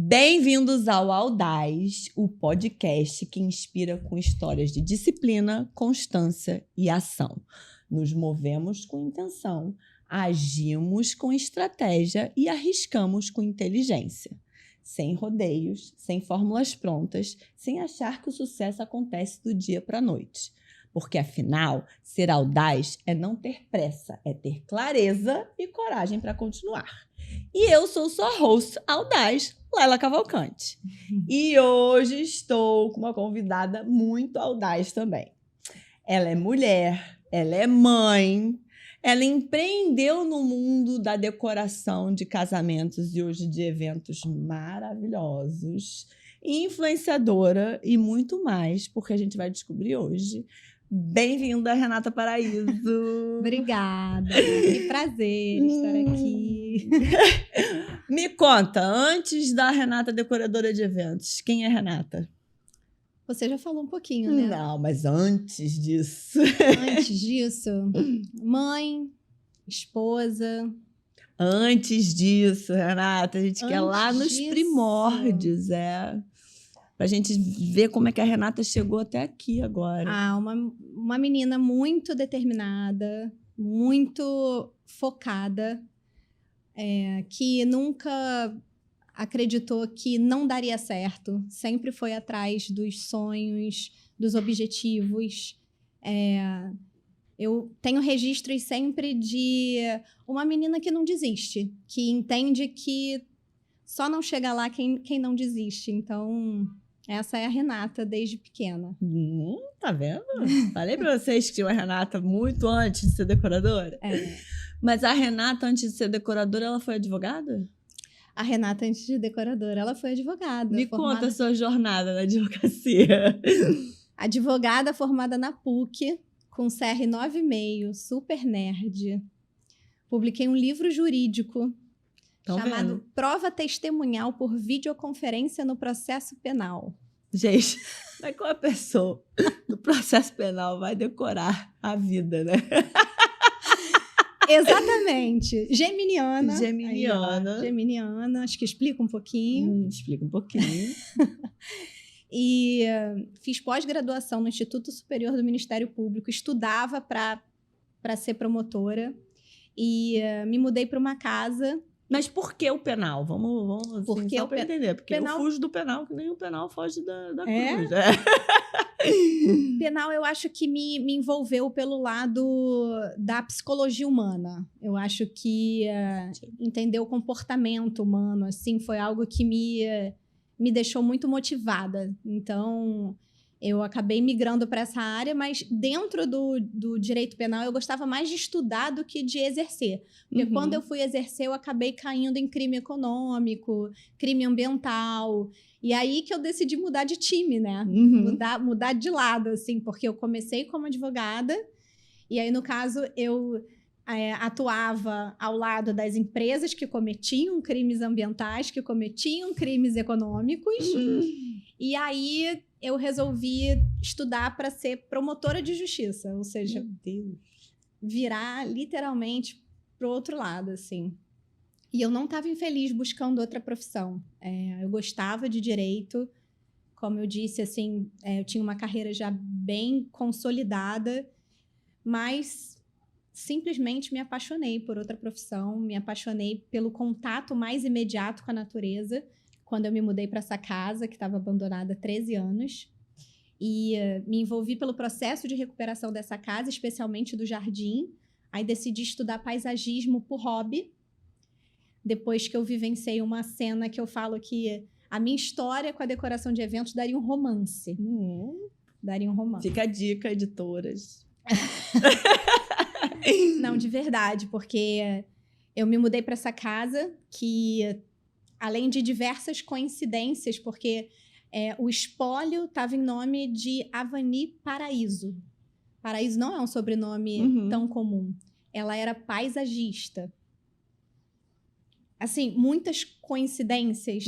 Bem-vindos ao Audaz, o podcast que inspira com histórias de disciplina, constância e ação. Nos movemos com intenção, agimos com estratégia e arriscamos com inteligência. Sem rodeios, sem fórmulas prontas, sem achar que o sucesso acontece do dia para a noite. Porque, afinal, ser audaz é não ter pressa, é ter clareza e coragem para continuar. E eu sou sua host audaz, Laila Cavalcante. E hoje estou com uma convidada muito audaz também. Ela é mulher, ela é mãe, ela empreendeu no mundo da decoração de casamentos e hoje de eventos maravilhosos, influenciadora e muito mais, porque a gente vai descobrir hoje. Bem-vinda, Renata Paraíso. Obrigada, que prazer estar aqui. Me conta, antes da Renata decoradora de eventos, quem é Renata? Você já falou um pouquinho, né? Não, mas antes disso. Antes disso, mãe, esposa. Antes disso, Renata, a gente quer lá nos disso. primórdios, pra gente ver como é que a Renata chegou até aqui agora. Uma menina muito determinada, muito focada, que nunca acreditou que não daria certo, sempre foi atrás dos sonhos, dos objetivos. Eu tenho registros sempre de uma menina que não desiste, que entende que só não chega lá quem não desiste. Então, essa é a Renata desde pequena. Tá vendo? Falei pra vocês que tinha uma Renata muito antes de ser decoradora. Mas a Renata, antes de ser decoradora, ela foi advogada? A Renata, antes de decoradora, ela foi advogada. Me conta a sua jornada na advocacia. Advogada formada na PUC, com CR 9,5, super nerd. Publiquei um livro jurídico chamado Prova Testemunhal por Videoconferência no Processo Penal. Gente, como é que uma pessoa no processo penal vai decorar a vida, né? Exatamente. Geminiana. Geminiana. Geminiana. Acho que explica um pouquinho. Explica um pouquinho. E fiz pós-graduação no Instituto Superior do Ministério Público. Estudava para ser promotora. E me mudei para uma casa. Mas por que o penal? Vamos assim, só para entender. Porque eu fujo do penal, que nem o penal foge da cruz. Penal, eu acho que me envolveu pelo lado da psicologia humana. Eu acho que entender o comportamento humano, assim, foi algo que me deixou muito motivada. Então, eu acabei migrando para essa área, mas dentro do direito penal eu gostava mais de estudar do que de exercer. Porque quando eu fui exercer, eu acabei caindo em crime econômico, crime ambiental. E aí que eu decidi mudar de time, né? Mudar de lado, assim, porque eu comecei como advogada. E aí, no caso, eu atuava ao lado das empresas que cometiam crimes ambientais, que cometiam crimes econômicos. E aí eu resolvi estudar para ser promotora de justiça, ou seja, virar literalmente para o outro lado, assim. E eu não estava infeliz buscando outra profissão. Eu gostava de direito, como eu disse, assim, eu tinha uma carreira já bem consolidada, mas simplesmente me apaixonei por outra profissão, me apaixonei pelo contato mais imediato com a natureza, quando eu me mudei para essa casa, que estava abandonada há 13 anos. E me envolvi pelo processo de recuperação dessa casa, especialmente do jardim. Aí decidi estudar paisagismo por hobby. Depois que eu vivenciei uma cena que eu falo que a minha história com a decoração de eventos daria um romance. Daria um romance. Fica a dica, editoras. Não, de verdade, porque eu me mudei para essa casa que, além de diversas coincidências, porque o espólio estava em nome de Avani Paraíso. Paraíso não é um sobrenome tão comum. Ela era paisagista. Assim, muitas coincidências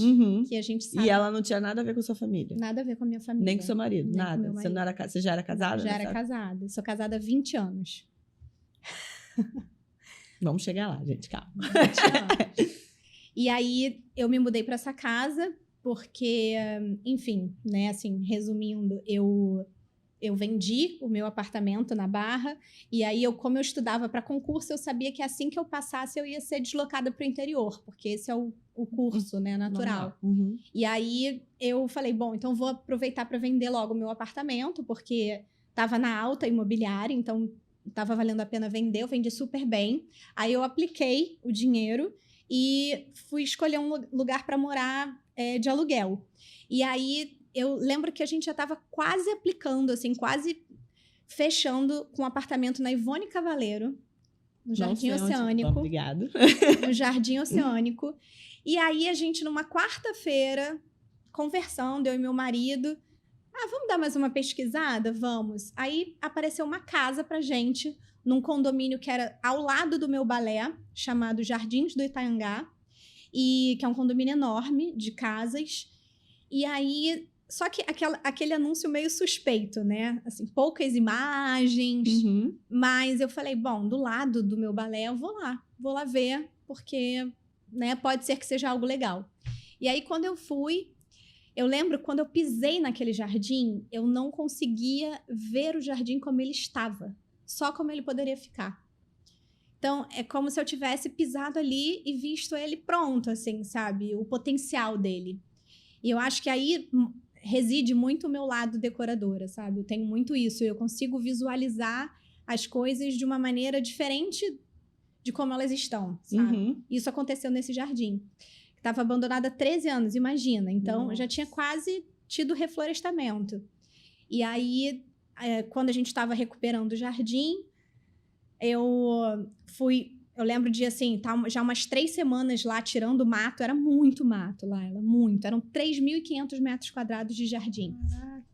que a gente sabe. E ela não tinha nada a ver com a sua família? Nada a ver com a minha família. Nem com seu marido? Nem nada? Com você, não era, você já era casada? Já era casada. Sou casada há 20 anos. Vamos chegar lá, gente, calma. 20 anos. E aí, eu me mudei para essa casa porque, enfim, né, assim, resumindo, eu vendi o meu apartamento na Barra, e aí, como eu estudava para concurso, eu sabia que assim que eu passasse, eu ia ser deslocada para o interior, porque esse é o curso, né, natural. Uhum. E aí, eu falei, bom, então vou aproveitar para vender logo o meu apartamento, porque estava na alta imobiliária, então estava valendo a pena vender, eu vendi super bem. Aí, eu apliquei o dinheiro e fui escolher um lugar para morar de aluguel. E aí, eu lembro que a gente já estava quase aplicando, assim, quase fechando com um apartamento na Ivone Cavaleiro, no Jardim Oceânico. Obrigado. No Jardim Oceânico. E aí, a gente, numa quarta-feira, conversando, eu e meu marido, vamos dar mais uma pesquisada? Vamos. Aí, apareceu uma casa pra gente, num condomínio que era ao lado do meu balé, chamado Jardins do Itaiangá, e que é um condomínio enorme, de casas. E aí, só que aquele anúncio meio suspeito, né? Assim, poucas imagens. Uhum. Mas eu falei, bom, do lado do meu balé, eu vou lá ver, porque, né, pode ser que seja algo legal. E aí, quando eu fui, eu lembro, quando eu pisei naquele jardim, eu não conseguia ver o jardim como ele estava, só como ele poderia ficar. Então, é como se eu tivesse pisado ali e visto ele pronto, assim, sabe? O potencial dele. E eu acho que aí reside muito o meu lado decoradora, sabe? Eu tenho muito isso. Eu consigo visualizar as coisas de uma maneira diferente de como elas estão, sabe? Uhum. Isso aconteceu nesse jardim. Estava abandonado há 13 anos, imagina. Então, Nossa. já tinha quase tido reflorestamento. E aí, quando a gente estava recuperando o jardim, eu lembro de, assim, tá já umas 3 semanas lá tirando mato. Era muito mato lá, muito. Eram 3.500 metros quadrados de jardim. Caraca.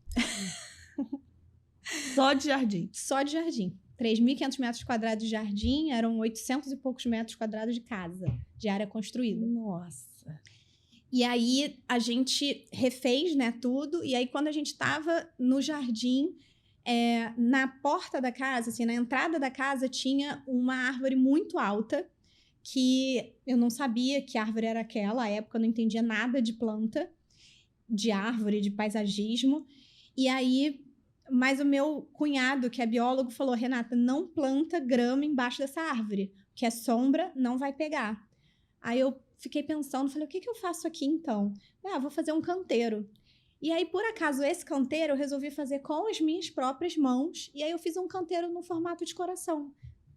Só de jardim? Só de jardim. 3.500 metros quadrados de jardim, eram 800 e poucos metros quadrados de casa, de área construída. Nossa. E aí, a gente refez, né, tudo. E aí, quando a gente estava no jardim, na porta da casa, assim, na entrada da casa, tinha uma árvore muito alta, que eu não sabia que árvore era aquela. À época, eu não entendia nada de planta, de árvore, de paisagismo. E aí, mas o meu cunhado, que é biólogo, falou, Renata, não planta grama embaixo dessa árvore, que é sombra, não vai pegar. Aí eu fiquei pensando, falei, o que eu faço aqui então? Vou fazer um canteiro. E aí, por acaso, esse canteiro eu resolvi fazer com as minhas próprias mãos. E aí eu fiz um canteiro no formato de coração,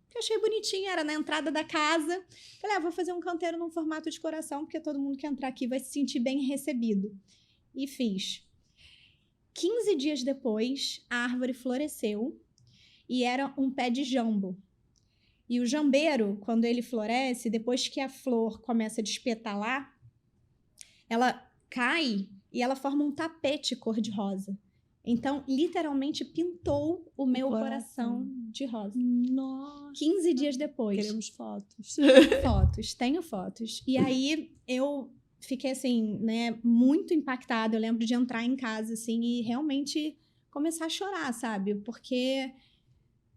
que eu achei bonitinho, era na entrada da casa. Falei, vou fazer um canteiro no formato de coração, porque todo mundo que entrar aqui vai se sentir bem recebido. E fiz. 15 dias depois, a árvore floresceu e era um pé de jambo. E o jambeiro, quando ele floresce, depois que a flor começa a despetalar, ela cai e ela forma um tapete cor-de-rosa. Então, literalmente pintou o meu coração de rosa. Nossa. 15 dias depois. Queremos fotos. Tenho fotos. E aí, eu fiquei, assim, né, muito impactada. Eu lembro de entrar em casa, assim, e realmente começar a chorar, sabe? Porque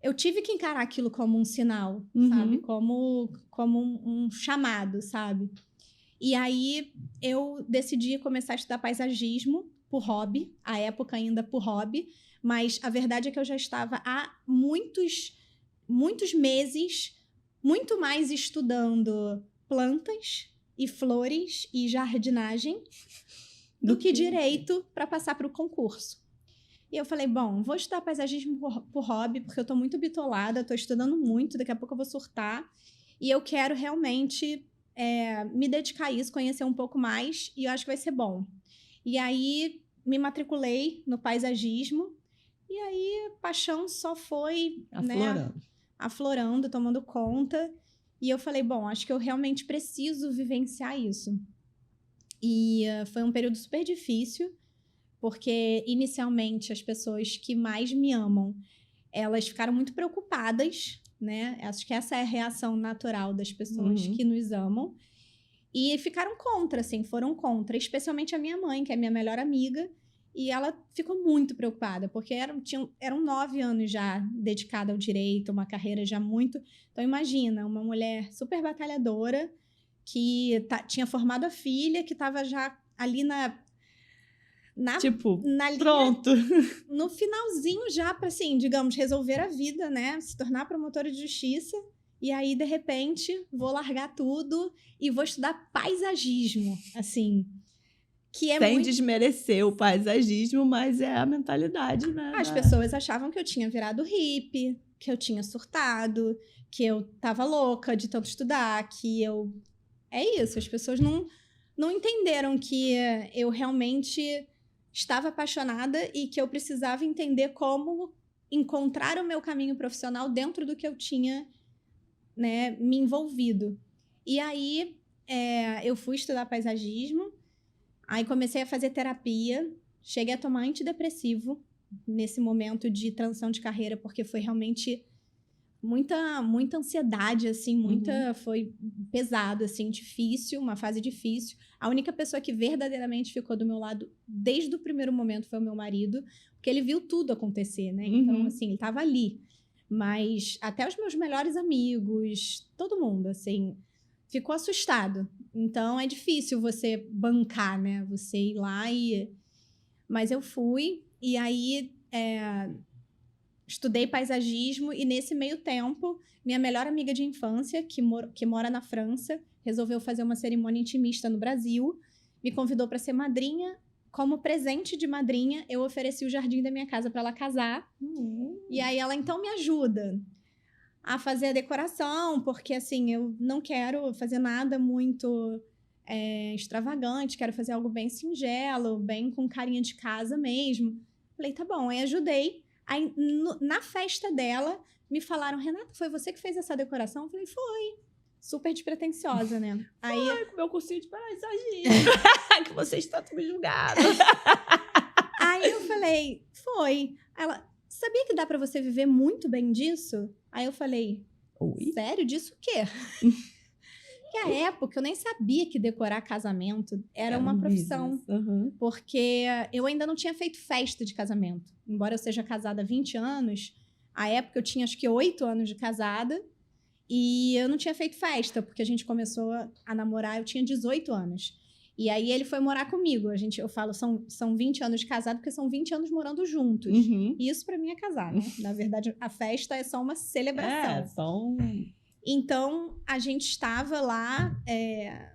eu tive que encarar aquilo como um sinal, sabe? Como um chamado, sabe? E aí, eu decidi começar a estudar paisagismo por hobby, à época ainda por hobby, mas a verdade é que eu já estava há muitos meses, muito mais estudando plantas e flores e jardinagem do que direito para passar para o concurso. E eu falei, bom, vou estudar paisagismo por hobby, porque eu estou muito bitolada, estou estudando muito, daqui a pouco eu vou surtar, e eu quero realmente me dedicar a isso, conhecer um pouco mais, e eu acho que vai ser bom. E aí, me matriculei no paisagismo, e aí a paixão só foi aflorando, tomando conta. E eu falei, bom, acho que eu realmente preciso vivenciar isso. E foi um período super difícil, porque inicialmente as pessoas que mais me amam, elas ficaram muito preocupadas, né? Acho que essa é a reação natural das pessoas que nos amam. E ficaram contra, assim, foram contra. Especialmente a minha mãe, que é minha melhor amiga. E ela ficou muito preocupada, porque eram 9 anos já dedicada ao direito, uma carreira já muito... Então, imagina, uma mulher super batalhadora, que tinha formado a filha, que estava já ali Tipo, na linha, pronto. no finalzinho já pra, assim, digamos, resolver a vida, né? Se tornar promotora de justiça. E aí, de repente, vou largar tudo e vou estudar paisagismo, assim. Que é Sem muito... desmerecer o paisagismo, mas é a mentalidade, né? As pessoas achavam que eu tinha virado hippie, que eu tinha surtado, que eu tava louca de tanto estudar, que eu... É isso, as pessoas não entenderam que eu realmente estava apaixonada e que eu precisava entender como encontrar o meu caminho profissional dentro do que eu tinha, né, me envolvido. E aí, eu fui estudar paisagismo, aí comecei a fazer terapia, cheguei a tomar antidepressivo nesse momento de transição de carreira, porque foi realmente muita ansiedade, assim, foi pesado, assim, difícil, uma fase difícil. A única pessoa que verdadeiramente ficou do meu lado desde o primeiro momento foi o meu marido, porque ele viu tudo acontecer, né? Então, assim, ele tava ali. Mas até os meus melhores amigos, todo mundo, assim, ficou assustado. Então, é difícil você bancar, né? Você ir lá e... Mas eu fui, e aí... Estudei paisagismo e, nesse meio tempo, minha melhor amiga de infância, que mora na França, resolveu fazer uma cerimônia intimista no Brasil, me convidou para ser madrinha. Como presente de madrinha, eu ofereci o jardim da minha casa para ela casar. E aí ela, então, me ajuda a fazer a decoração, porque, assim, eu não quero fazer nada muito extravagante, quero fazer algo bem singelo, bem com carinha de casa mesmo. Falei, tá bom, aí ajudei. Aí, na festa dela, me falaram, Renata, foi você que fez essa decoração? Eu falei, foi. Super despretensiosa, né? Aí, com meu cursinho de paisagismo, que vocês tanto me julgaram. Aí eu falei, foi. Ela, sabia que dá pra você viver muito bem disso? Aí eu falei, Oi? sério? Disso o quê? Que a época eu nem sabia que decorar casamento era uma profissão. Porque eu ainda não tinha feito festa de casamento. Embora eu seja casada há 20 anos, à época eu tinha acho que 8 anos de casada e eu não tinha feito festa, porque a gente começou a namorar, eu tinha 18 anos. E aí ele foi morar comigo. Eu falo, são 20 anos de casado, porque são 20 anos morando juntos. E isso pra mim é casar, né? Na verdade, a festa é só uma celebração. Então, a gente estava lá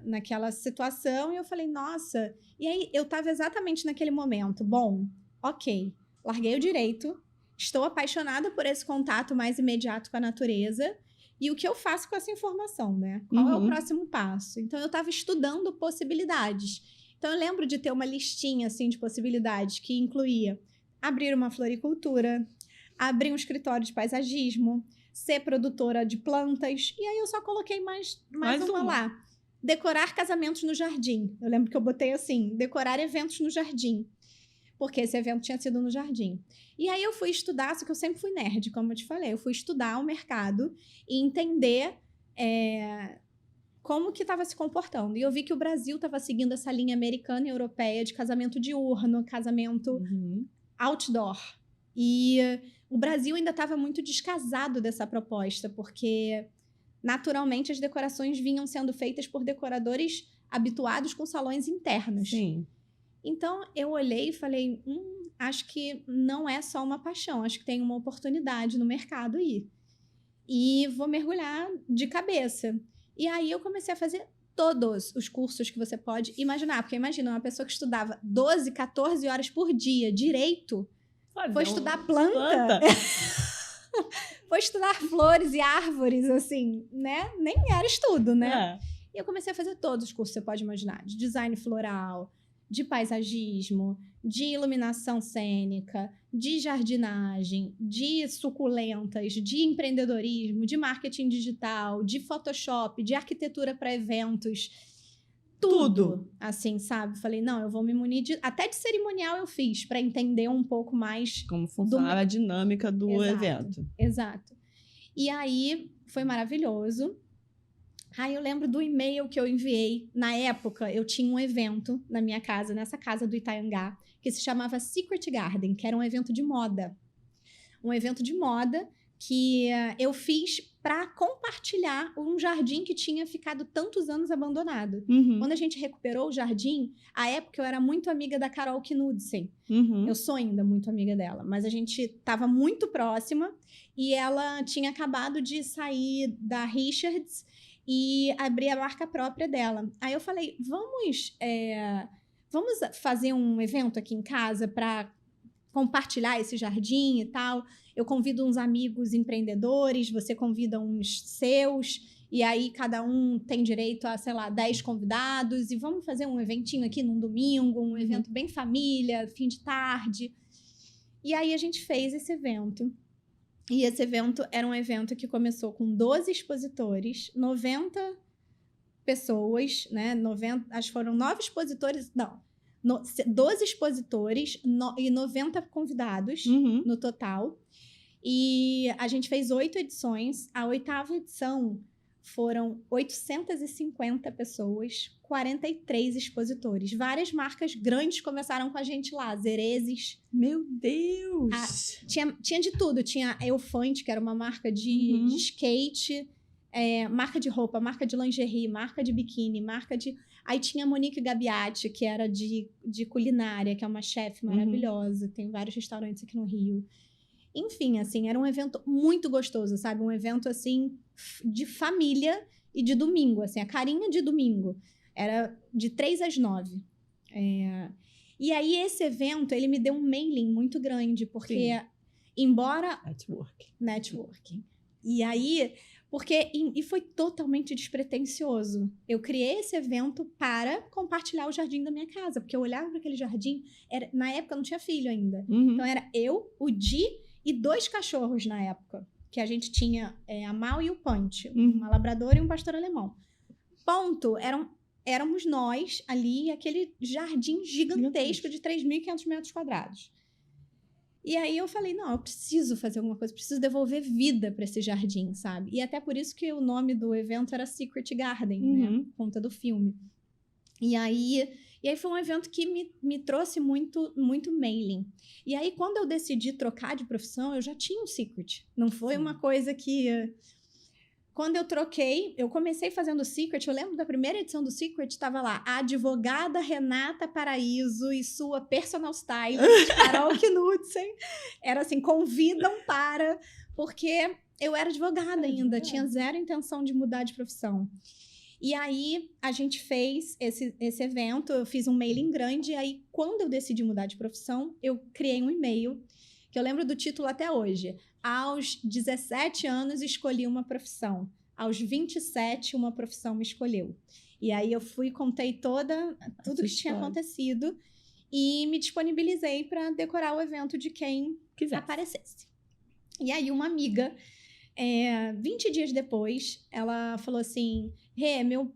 naquela situação e eu falei, nossa... E aí, eu estava exatamente naquele momento. Bom, ok, larguei o direito, estou apaixonada por esse contato mais imediato com a natureza. E o que eu faço com essa informação, né? Qual é o próximo passo? Então, eu estava estudando possibilidades. Então, eu lembro de ter uma listinha, assim, de possibilidades que incluía abrir uma floricultura, abrir um escritório de paisagismo, ser produtora de plantas. E aí eu só coloquei mais uma lá. Decorar casamentos no jardim. Eu lembro que eu botei assim, decorar eventos no jardim. Porque esse evento tinha sido no jardim. E aí eu fui estudar, só que eu sempre fui nerd, como eu te falei. Eu fui estudar o mercado e entender como que estava se comportando. E eu vi que o Brasil estava seguindo essa linha americana e europeia de casamento diurno, casamento outdoor. E o Brasil ainda estava muito descasado dessa proposta, porque naturalmente as decorações vinham sendo feitas por decoradores habituados com salões internos. Sim. Então eu olhei e falei, acho que não é só uma paixão, acho que tem uma oportunidade no mercado aí. E vou mergulhar de cabeça. E aí eu comecei a fazer todos os cursos que você pode imaginar, porque imagina, uma pessoa que estudava 12, 14 horas por dia, direito, foi estudar planta. Foi estudar flores e árvores, assim, né? Nem era estudo, né? E eu comecei a fazer todos os cursos que você pode imaginar. De design floral, de paisagismo, de iluminação cênica, de jardinagem, de suculentas, de empreendedorismo, de marketing digital, de Photoshop, de arquitetura para eventos. Tudo, assim, sabe? Falei, não, eu vou me munir de... Até de cerimonial eu fiz, para entender um pouco mais... Como funcionava a dinâmica do evento. Exato. E aí, foi maravilhoso. Aí eu lembro do e-mail que eu enviei. Na época, eu tinha um evento na minha casa, nessa casa do Itaiangá, que se chamava Secret Garden, que era um evento de moda. Um evento de moda que eu fiz para compartilhar um jardim que tinha ficado tantos anos abandonado. Quando a gente recuperou o jardim, à época eu era muito amiga da Carol Knudsen. Eu sou ainda muito amiga dela, mas a gente estava muito próxima e ela tinha acabado de sair da Richards e abrir a marca própria dela. Aí eu falei, vamos fazer um evento aqui em casa para compartilhar esse jardim e tal. Eu convido uns amigos empreendedores, você convida uns seus, e aí cada um tem direito a, sei lá, 10 convidados, e vamos fazer um eventinho aqui num domingo, um evento bem família, fim de tarde. E aí a gente fez esse evento. E esse evento era um evento que começou com 12 expositores, 90 pessoas, né? 90, acho que foram 9 expositores, não. 12 expositores e 90 convidados no total. E a gente fez 8 edições. A 8ª edição foram 850 pessoas, 43 expositores. Várias marcas grandes começaram com a gente lá. Zerezes. Meu Deus! Tinha de tudo. Tinha a Elefante, que era uma marca de skate, marca de roupa, marca de lingerie, marca de biquíni, marca de... Aí tinha a Monique Gabiati, que era de culinária, que é uma chefe maravilhosa. Tem vários restaurantes aqui no Rio. Enfim, assim, era um evento muito gostoso, sabe? Um evento, assim, de família e de domingo, assim, a carinha de domingo. Era de 3 às 9. E aí, esse evento, ele me deu um mailing muito grande, porque, embora... Networking. E aí... E foi totalmente despretensioso. Eu criei esse evento para compartilhar o jardim da minha casa, porque eu olhava para aquele jardim, na época eu não tinha filho ainda. Então era eu, o Di e 2 cachorros na época, que a gente tinha a Mal e o Punch, uma labrador e um pastor alemão. Ponto, éramos nós ali, aquele jardim gigantesco de 3.500 metros quadrados. E aí eu falei, não, eu preciso fazer alguma coisa, preciso devolver vida para esse jardim, sabe? E até por isso que o nome do evento era Secret Garden, né? Por conta do filme. E aí foi um evento que me trouxe muito, muito mailing. E aí, quando eu decidi trocar de profissão, eu já tinha um Secret. Não foi uma coisa que... Quando eu troquei, eu comecei fazendo o Secret, eu lembro da primeira edição do Secret, estava lá, a advogada Renata Paraíso e sua personal stylist, Carol Knudsen. Era assim, convidam para... Porque eu era advogada ainda, tinha zero intenção de mudar de profissão. E aí, a gente fez esse evento, eu fiz um mailing grande, e aí, quando eu decidi mudar de profissão, eu criei um e-mail, que eu lembro do título até hoje. Aos 17 anos, escolhi uma profissão. Aos 27, uma profissão me escolheu. E aí, eu contei tudo que tinha acontecido e me disponibilizei para decorar o evento de quem aparecesse. E aí, uma amiga... 20 dias depois, ela falou assim,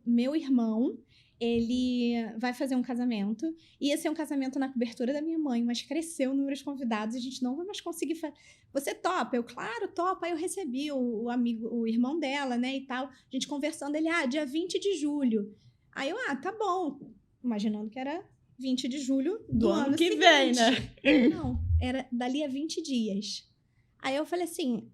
meu irmão, ele vai fazer um casamento, ia ser um casamento na cobertura da minha mãe, mas cresceu o número de convidados, a gente não vai mais conseguir fazer. Você topa? Eu, claro, topa. Aí eu recebi o irmão dela, né, e tal, a gente conversando, ele, dia 20 de julho. Aí eu, tá bom, imaginando que era 20 de julho do ano que seguinte. Vem, né? Não, era dali a 20 dias. Aí eu falei assim...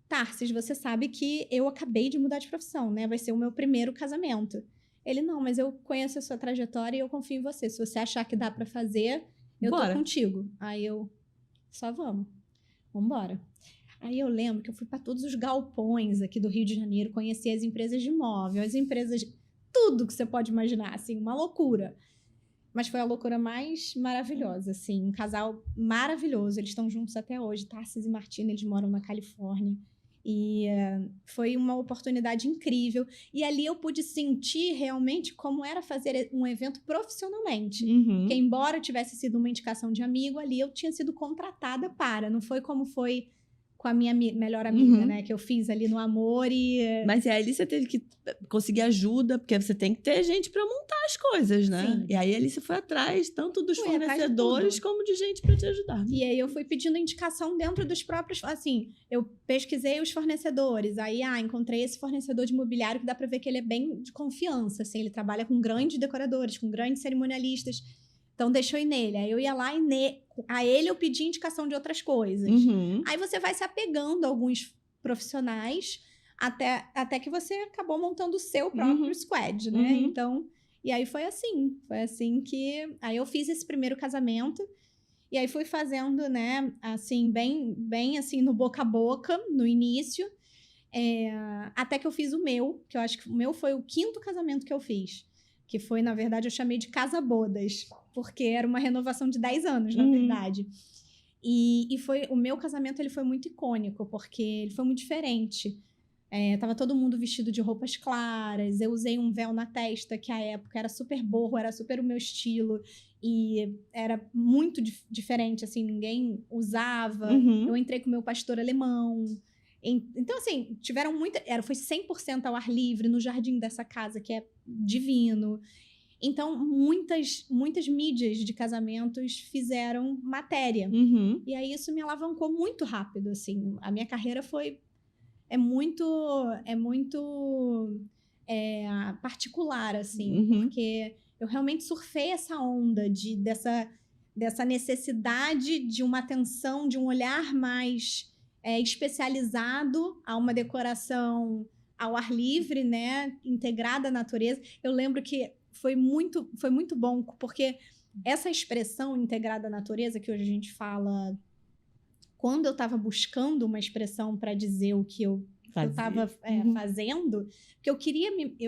Tarsis, você sabe que eu acabei de mudar de profissão, né? Vai ser o meu primeiro casamento. Ele, não, mas eu conheço a sua trajetória e eu confio em você. Se você achar que dá pra fazer, eu tô contigo. Aí eu, só vamos. Vambora. Aí eu lembro que eu fui pra todos os galpões aqui do Rio de Janeiro, conheci as empresas de imóvel, as empresas... Tudo que você pode imaginar, assim, uma loucura. Mas foi a loucura mais maravilhosa, assim. Um casal maravilhoso. Eles estão juntos até hoje. Tarsis e Martina, eles moram na Califórnia. E foi uma oportunidade incrível. E ali eu pude sentir realmente como era fazer um evento profissionalmente. Porque embora tivesse sido uma indicação de amigo, ali eu tinha sido contratada para. Não foi como foi com a minha melhor amiga, né? Que eu fiz ali no amor e... Mas ali você teve que conseguir ajuda, porque você tem que ter gente para montar as coisas, né? Sim. E aí ali você foi atrás, tanto dos fornecedores como de gente para te ajudar. E aí eu fui pedindo indicação dentro dos próprios... Assim, eu pesquisei os fornecedores, aí encontrei esse fornecedor de mobiliário que dá para ver que ele é bem de confiança, assim, ele trabalha com grandes decoradores, com grandes cerimonialistas. Então, deixou ir nele. Aí eu ia lá e a ele eu pedi indicação de outras coisas. Aí você vai se apegando a alguns profissionais até que você acabou montando o seu próprio squad, né? Então, e aí foi assim que... Aí eu fiz esse primeiro casamento, e aí fui fazendo, né, assim, bem assim, no boca a boca, no início, até que eu fiz o meu, que eu acho que o meu foi o 5º casamento que eu fiz, que foi, na verdade, eu chamei de casa-bodas, porque era uma renovação de 10 anos, na verdade. E foi, o meu casamento, ele foi muito icônico, porque ele foi muito diferente. Tava todo mundo vestido de roupas claras, eu usei um véu na testa, que à época era super boho, era super o meu estilo, e era muito diferente, assim, ninguém usava. Eu entrei com o meu pastor alemão. Então, assim, tiveram foi 100% ao ar livre, no jardim dessa casa, que é divino. Então, muitas mídias de casamentos fizeram matéria. E aí, isso me alavancou muito rápido, assim. A minha carreira é muito particular, assim, porque eu realmente surfei essa onda dessa necessidade de uma atenção, de um olhar mais especializado a uma decoração ao ar livre, né, integrada à natureza. Eu lembro que foi muito bom, porque essa expressão integrada à natureza, que hoje a gente fala... Quando eu estava buscando uma expressão para dizer o que eu estava fazendo, porque eu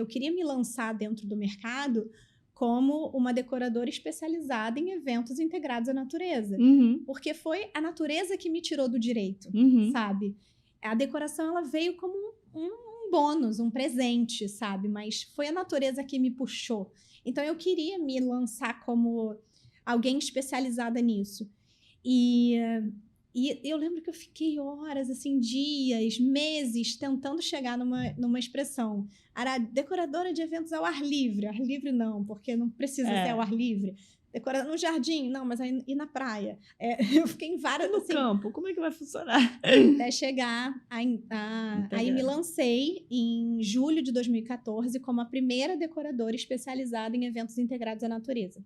queria me lançar dentro do mercado como uma decoradora especializada em eventos integrados à natureza. Porque foi a natureza que me tirou do direito, sabe? A decoração, ela veio como um bônus, um presente, sabe? Mas foi a natureza que me puxou. Então, eu queria me lançar como alguém especializada nisso. E eu lembro que eu fiquei horas, assim, dias, meses, tentando chegar numa expressão. Era decoradora de eventos ao ar livre. Ar livre não, porque não precisa ser ao ar livre. Decoradora no jardim, não, mas aí na praia. Eu fiquei em várias... No campo, como é que vai funcionar? Até chegar aí me lancei em julho de 2014 como a primeira decoradora especializada em eventos integrados à natureza.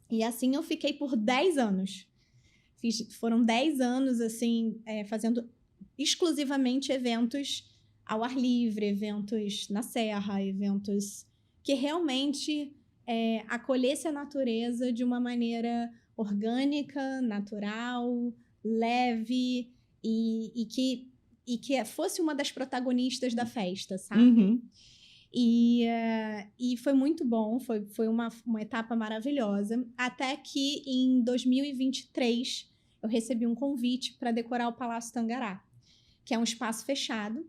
E assim eu fiquei por 10 anos. Foram 10 anos, assim, fazendo exclusivamente eventos ao ar livre, eventos na serra, eventos que realmente acolhesse a natureza de uma maneira orgânica, natural, leve e que fosse uma das protagonistas da festa, sabe? E foi muito bom, foi uma etapa maravilhosa, até que em 2023 eu recebi um convite para decorar o Palácio Tangará, que é um espaço fechado.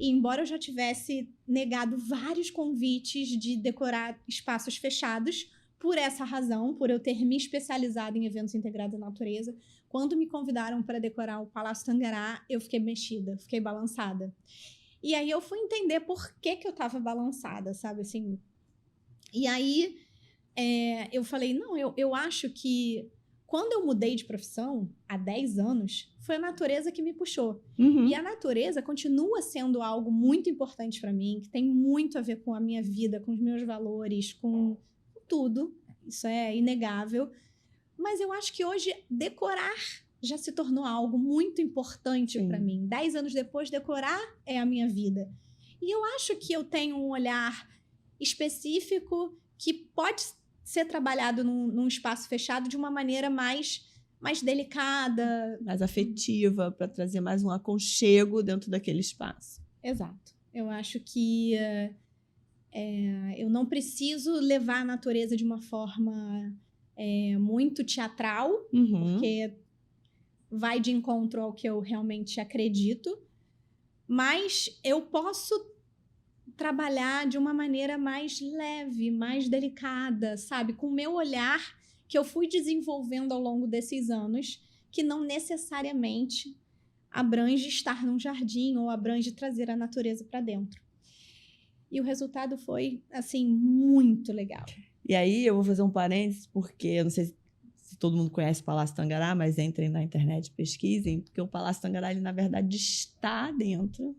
E embora eu já tivesse negado vários convites de decorar espaços fechados, por essa razão, por eu ter me especializado em eventos integrados à natureza, quando me convidaram para decorar o Palácio Tangará, eu fiquei mexida, fiquei balançada. E aí eu fui entender por que eu estava balançada, sabe, assim. E aí eu falei, não, eu acho que quando eu mudei de profissão, há 10 anos, foi a natureza que me puxou. E a natureza continua sendo algo muito importante para mim, que tem muito a ver com a minha vida, com os meus valores, com tudo. Isso é inegável. Mas eu acho que hoje decorar já se tornou algo muito importante para mim. 10 anos depois, decorar é a minha vida. E eu acho que eu tenho um olhar específico que pode ser trabalhado num espaço fechado de uma maneira mais delicada. Mais afetiva, para trazer mais um aconchego dentro daquele espaço. Exato. Eu acho que eu não preciso levar a natureza de uma forma muito teatral, porque vai de encontro ao que eu realmente acredito, mas eu posso trabalhar de uma maneira mais leve, mais delicada, sabe? Com o meu olhar que eu fui desenvolvendo ao longo desses anos, que não necessariamente abrange estar num jardim ou abrange trazer a natureza para dentro. E o resultado foi, assim, muito legal. E aí eu vou fazer um parênteses, porque eu não sei se todo mundo conhece o Palácio Tangará, mas entrem na internet e pesquisem, porque o Palácio Tangará, ele, na verdade, está dentro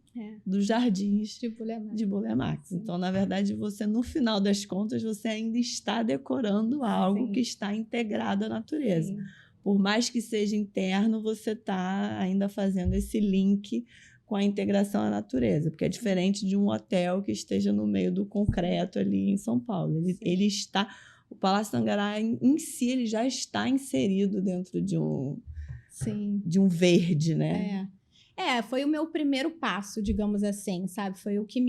dos jardins de Burle Marx. Então, na verdade, você, no final das contas, você ainda está decorando algo que está integrado à natureza. Por mais que seja interno, você está ainda fazendo esse link com a integração à natureza, porque é diferente de um hotel que esteja no meio do concreto ali em São Paulo. Ele está, o Palácio Tangará em si, ele já está inserido dentro de um verde, né? Foi o meu primeiro passo, digamos assim, sabe? Foi o que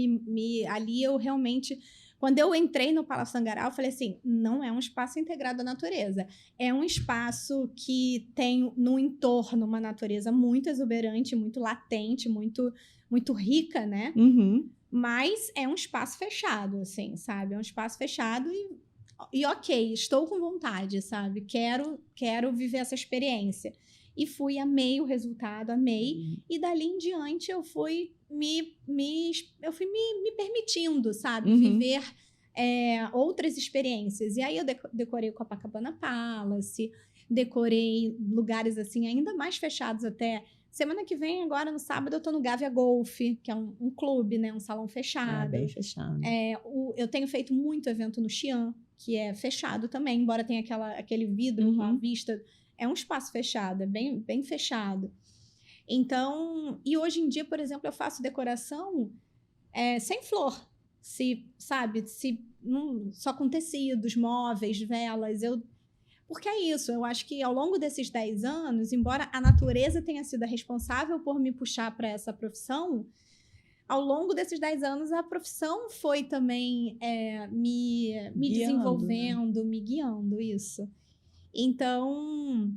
ali eu realmente... Quando eu entrei no Palácio Tangará, eu falei assim, não é um espaço integrado à natureza. É um espaço que tem no entorno uma natureza muito exuberante, muito latente, muito, muito rica, né? Uhum. Mas é um espaço fechado, assim, sabe? É um espaço fechado e ok, estou com vontade, sabe? Quero viver essa experiência. E amei o resultado, amei. E dali em diante eu fui me permitindo, sabe? Viver outras experiências. E aí eu decorei o Copacabana Palace, decorei lugares assim ainda mais fechados até. Semana que vem, agora no sábado, eu tô no Gávea Golf, que é um clube, né? Um salão fechado. Bem fechado. Eu tenho feito muito evento no Xi'an, que é fechado também, embora tenha aquele vidro com a vista... É um espaço fechado, é bem, bem fechado. Então, e hoje em dia, por exemplo, eu faço decoração sem flor, só com tecidos, móveis, velas. Porque é isso, eu acho que ao longo desses 10 anos, embora a natureza tenha sido a responsável por me puxar para essa profissão, ao longo desses 10 anos, a profissão foi também me desenvolvendo, me guiando, isso. Então,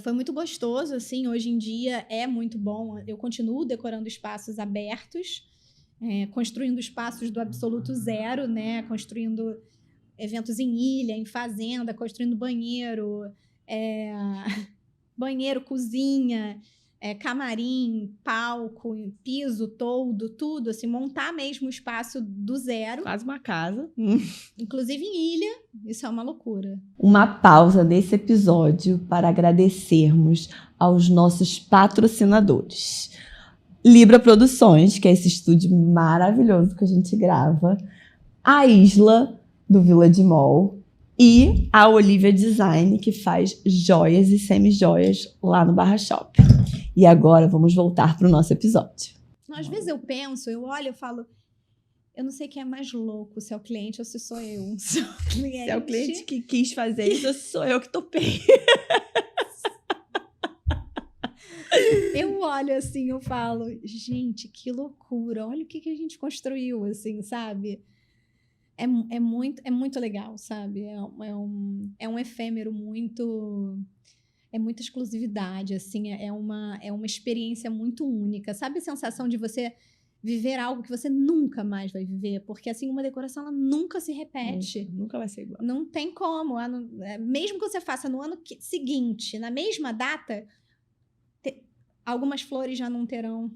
foi muito gostoso, assim, hoje em dia é muito bom. Eu continuo decorando espaços abertos, construindo espaços do absoluto zero, né? Construindo eventos em ilha, em fazenda, construindo banheiro, cozinha, camarim, palco, piso, toldo, tudo, assim, montar mesmo o espaço do zero. Quase uma casa. Inclusive em ilha, isso é uma loucura. Uma pausa nesse episódio para agradecermos aos nossos patrocinadores. Libra Produções, que é esse estúdio maravilhoso que a gente grava. A Isla, do Village Mall. E a Olivia Design, que faz joias e semi-joias lá no Barra Shop. E agora vamos voltar para o nosso episódio. Às vezes eu penso, eu olho e falo, eu não sei quem é mais louco, se é o cliente ou se sou eu. Se é o cliente que quis fazer isso, ou sou eu que topei. Eu olho assim, eu falo, gente, que loucura, olha o que a gente construiu, assim, sabe? É muito legal, sabe? É um efêmero muito... É muita exclusividade, assim, é uma experiência muito única. Sabe a sensação de você viver algo que você nunca mais vai viver? Porque, assim, uma decoração, ela nunca se repete. Nunca vai ser igual. Não tem como. Mesmo que você faça no ano seguinte, na mesma data, algumas flores já não terão...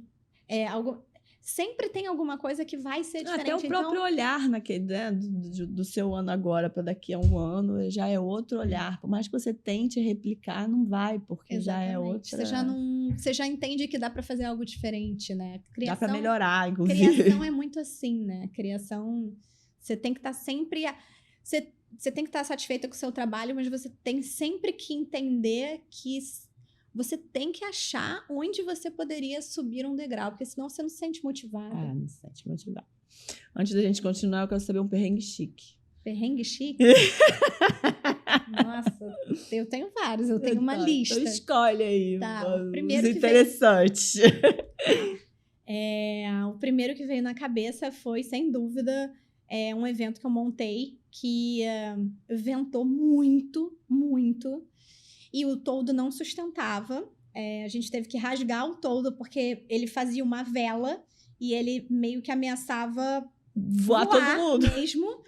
Sempre tem alguma coisa que vai ser diferente. Até o próprio olhar naquele, né, do seu ano agora para daqui a um ano já é outro olhar. Por mais que você tente replicar, não vai, porque exatamente. Já é outra... Você já entende que dá para fazer algo diferente, né? Dá para melhorar, inclusive. Criação é muito assim, né? Criação, você tem que estar sempre... Você tem que estar satisfeita com o seu trabalho, mas você tem sempre que entender que... Você tem que achar onde você poderia subir um degrau, porque senão você não se sente motivado. Não se sente motivado. Antes da gente continuar, eu quero saber um perrengue chique. Perrengue chique? Nossa, eu tenho vários, eu tenho uma lista. Então escolhe aí. O primeiro interessantes. O primeiro que veio na cabeça foi, sem dúvida, um evento que eu montei que ventou muito, muito. E o toldo não sustentava. A gente teve que rasgar o toldo, porque ele fazia uma vela e ele meio que ameaçava voar todo mundo mesmo.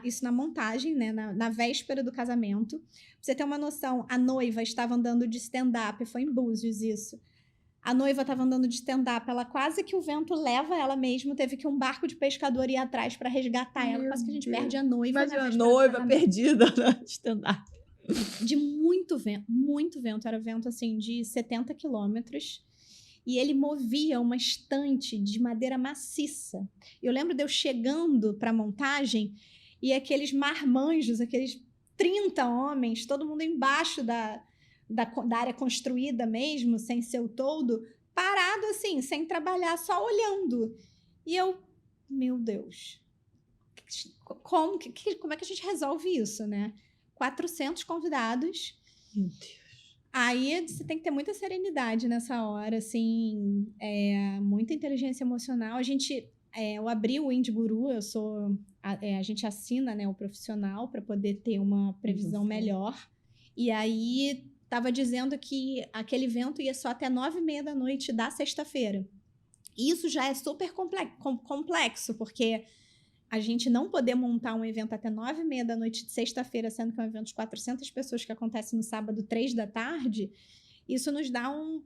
Isso na montagem, né? Na véspera do casamento. Pra você ter uma noção, a noiva estava andando de stand-up, foi em Búzios isso. A noiva estava andando de stand-up, ela quase que o vento leva ela mesmo, teve que um barco de pescador ir atrás para resgatar ela, quase que a gente perde a noiva. Imagina a noiva perdida no stand-up. De muito vento, era vento assim de 70 quilômetros, e ele movia uma estante de madeira maciça. Eu lembro de eu chegando para a montagem e aqueles marmanjos, aqueles 30 homens, todo mundo embaixo da área construída mesmo, sem ser o toldo, parado assim, sem trabalhar, só olhando. E eu, meu Deus, como é que a gente resolve isso, né? 400 convidados. Meu Deus. Aí você tem que ter muita serenidade nessa hora, assim, muita inteligência emocional. Eu abri o Indiguru, a gente assina, né, o profissional para poder ter uma previsão melhor. E aí estava dizendo que aquele evento ia só até 9h30 da noite da sexta-feira. Isso já é super complexo, porque a gente não poder montar um evento até 9h30 da noite de sexta-feira, sendo que é um evento de 400 pessoas que acontece no sábado, 3 da tarde, isso nos dá um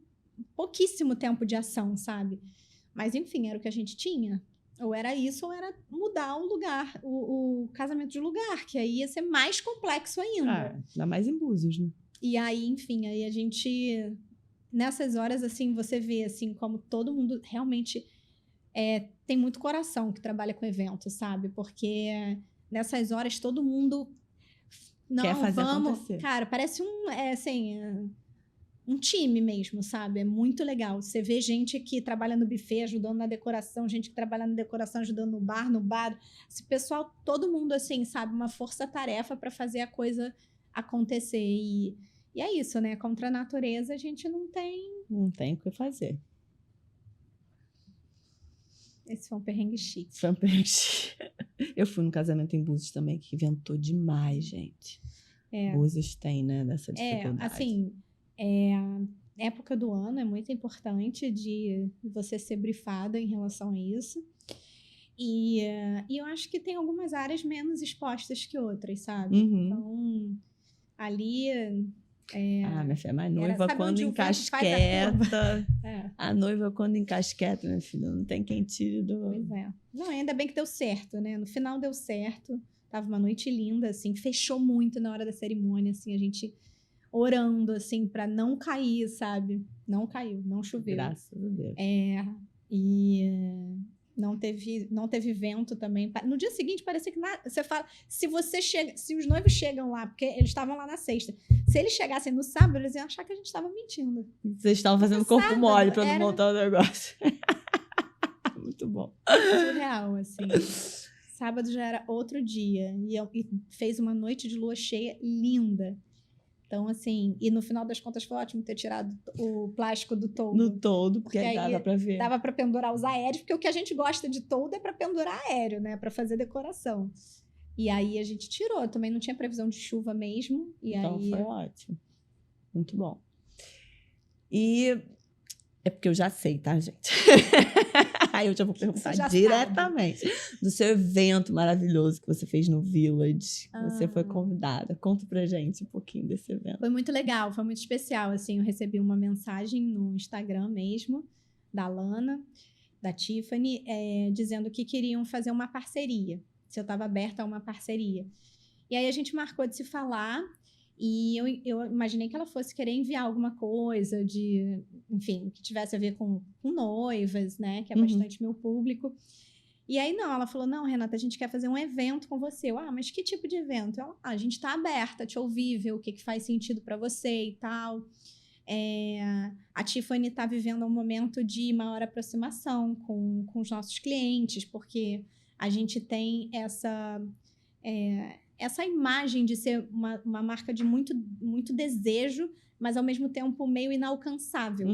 pouquíssimo tempo de ação, sabe? Mas, enfim, era o que a gente tinha. Ou era isso, ou era mudar o lugar, o casamento de lugar, que aí ia ser mais complexo ainda. Ainda mais em Búzios, né? E aí, enfim, aí a gente... Nessas horas, assim, você vê, assim, como todo mundo realmente... tem muito coração que trabalha com evento, sabe? Porque nessas horas todo mundo... Não, quer fazer vamos... acontecer. Cara, parece um time mesmo, sabe? É muito legal. Você vê gente que trabalha no buffet ajudando na decoração, gente que trabalha na decoração ajudando no bar. Esse pessoal, todo mundo, assim, sabe? Uma força-tarefa para fazer a coisa acontecer. E é isso, né? Contra a natureza, a gente não tem... Não tem o que fazer. Esse foi um perrengue chique. Eu fui no casamento em Búzios também, que ventou demais, gente. Búzios tem, né, dessa dificuldade. Assim, época do ano é muito importante de você ser brifada em relação a isso. E eu acho que tem algumas áreas menos expostas que outras, sabe? Uhum. Então, ali... minha filha, mas noiva quando onde o vento faz encasqueta. a A noiva quando encasqueta, minha filha, não tem quem tire do... Pois é. Não, ainda bem que deu certo, né? No final deu certo. Tava uma noite linda, assim. Fechou muito na hora da cerimônia, assim. A gente orando, assim, pra não cair, sabe? Não caiu, não choveu. Graças a Deus. E não teve vento também. No dia seguinte, parecia que você fala, se os noivos chegam lá, porque eles estavam lá na sexta, se eles chegassem no sábado, eles iam achar que a gente estava mentindo. Vocês estavam fazendo corpo mole pra não montar o negócio. Muito bom. Surreal, assim. Sábado já era outro dia. E fez uma noite de lua cheia linda. Então, assim, e no final das contas foi ótimo ter tirado o plástico do toldo. No toldo, porque aí dava pra ver. Dava pra pendurar os aéreos, porque o que a gente gosta de toldo é pra pendurar aéreo, né? Pra fazer decoração. E aí a gente tirou. Também não tinha previsão de chuva mesmo. Então foi ótimo. Muito bom. E é porque eu já sei, tá, gente? Aí eu já vou perguntar diretamente do seu evento maravilhoso que você fez no Village. Você foi convidada. Conta pra gente um pouquinho desse evento. Foi muito legal, foi muito especial. Assim, eu recebi uma mensagem no Instagram mesmo, da Lana, da Tiffany, dizendo que queriam fazer uma parceria. Se eu estava aberta a uma parceria. E aí a gente marcou de se falar. E eu imaginei que ela fosse querer enviar alguma coisa enfim, que tivesse a ver com noivas, né? Que é bastante meu público. E aí, não, ela falou, não, Renata, a gente quer fazer um evento com você. Mas que tipo de evento? A gente tá aberta a te ouvir, ver o que faz sentido para você e tal. A Tiffany tá vivendo um momento de maior aproximação com os nossos clientes, porque a gente tem essa imagem de ser uma marca de muito, muito desejo, mas ao mesmo tempo meio inalcançável.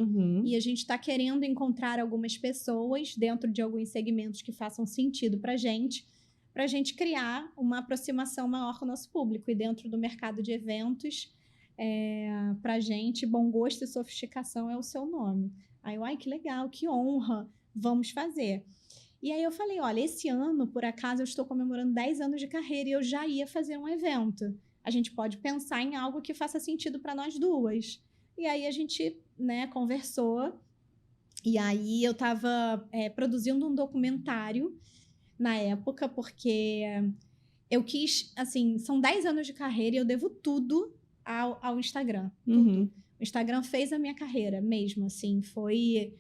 E a gente está querendo encontrar algumas pessoas dentro de alguns segmentos que façam sentido para a gente criar uma aproximação maior com o nosso público. E dentro do mercado de eventos, para a gente, bom gosto e sofisticação é o seu nome. Aí eu, que legal, que honra, vamos fazer. E aí eu falei, olha, esse ano, por acaso, eu estou comemorando 10 anos de carreira e eu já ia fazer um evento. A gente pode pensar em algo que faça sentido para nós duas. E aí a gente, né, conversou. E aí eu estava produzindo um documentário na época, porque eu quis, assim, são 10 anos de carreira e eu devo tudo ao Instagram. Tudo. O Instagram fez a minha carreira mesmo, assim, foi...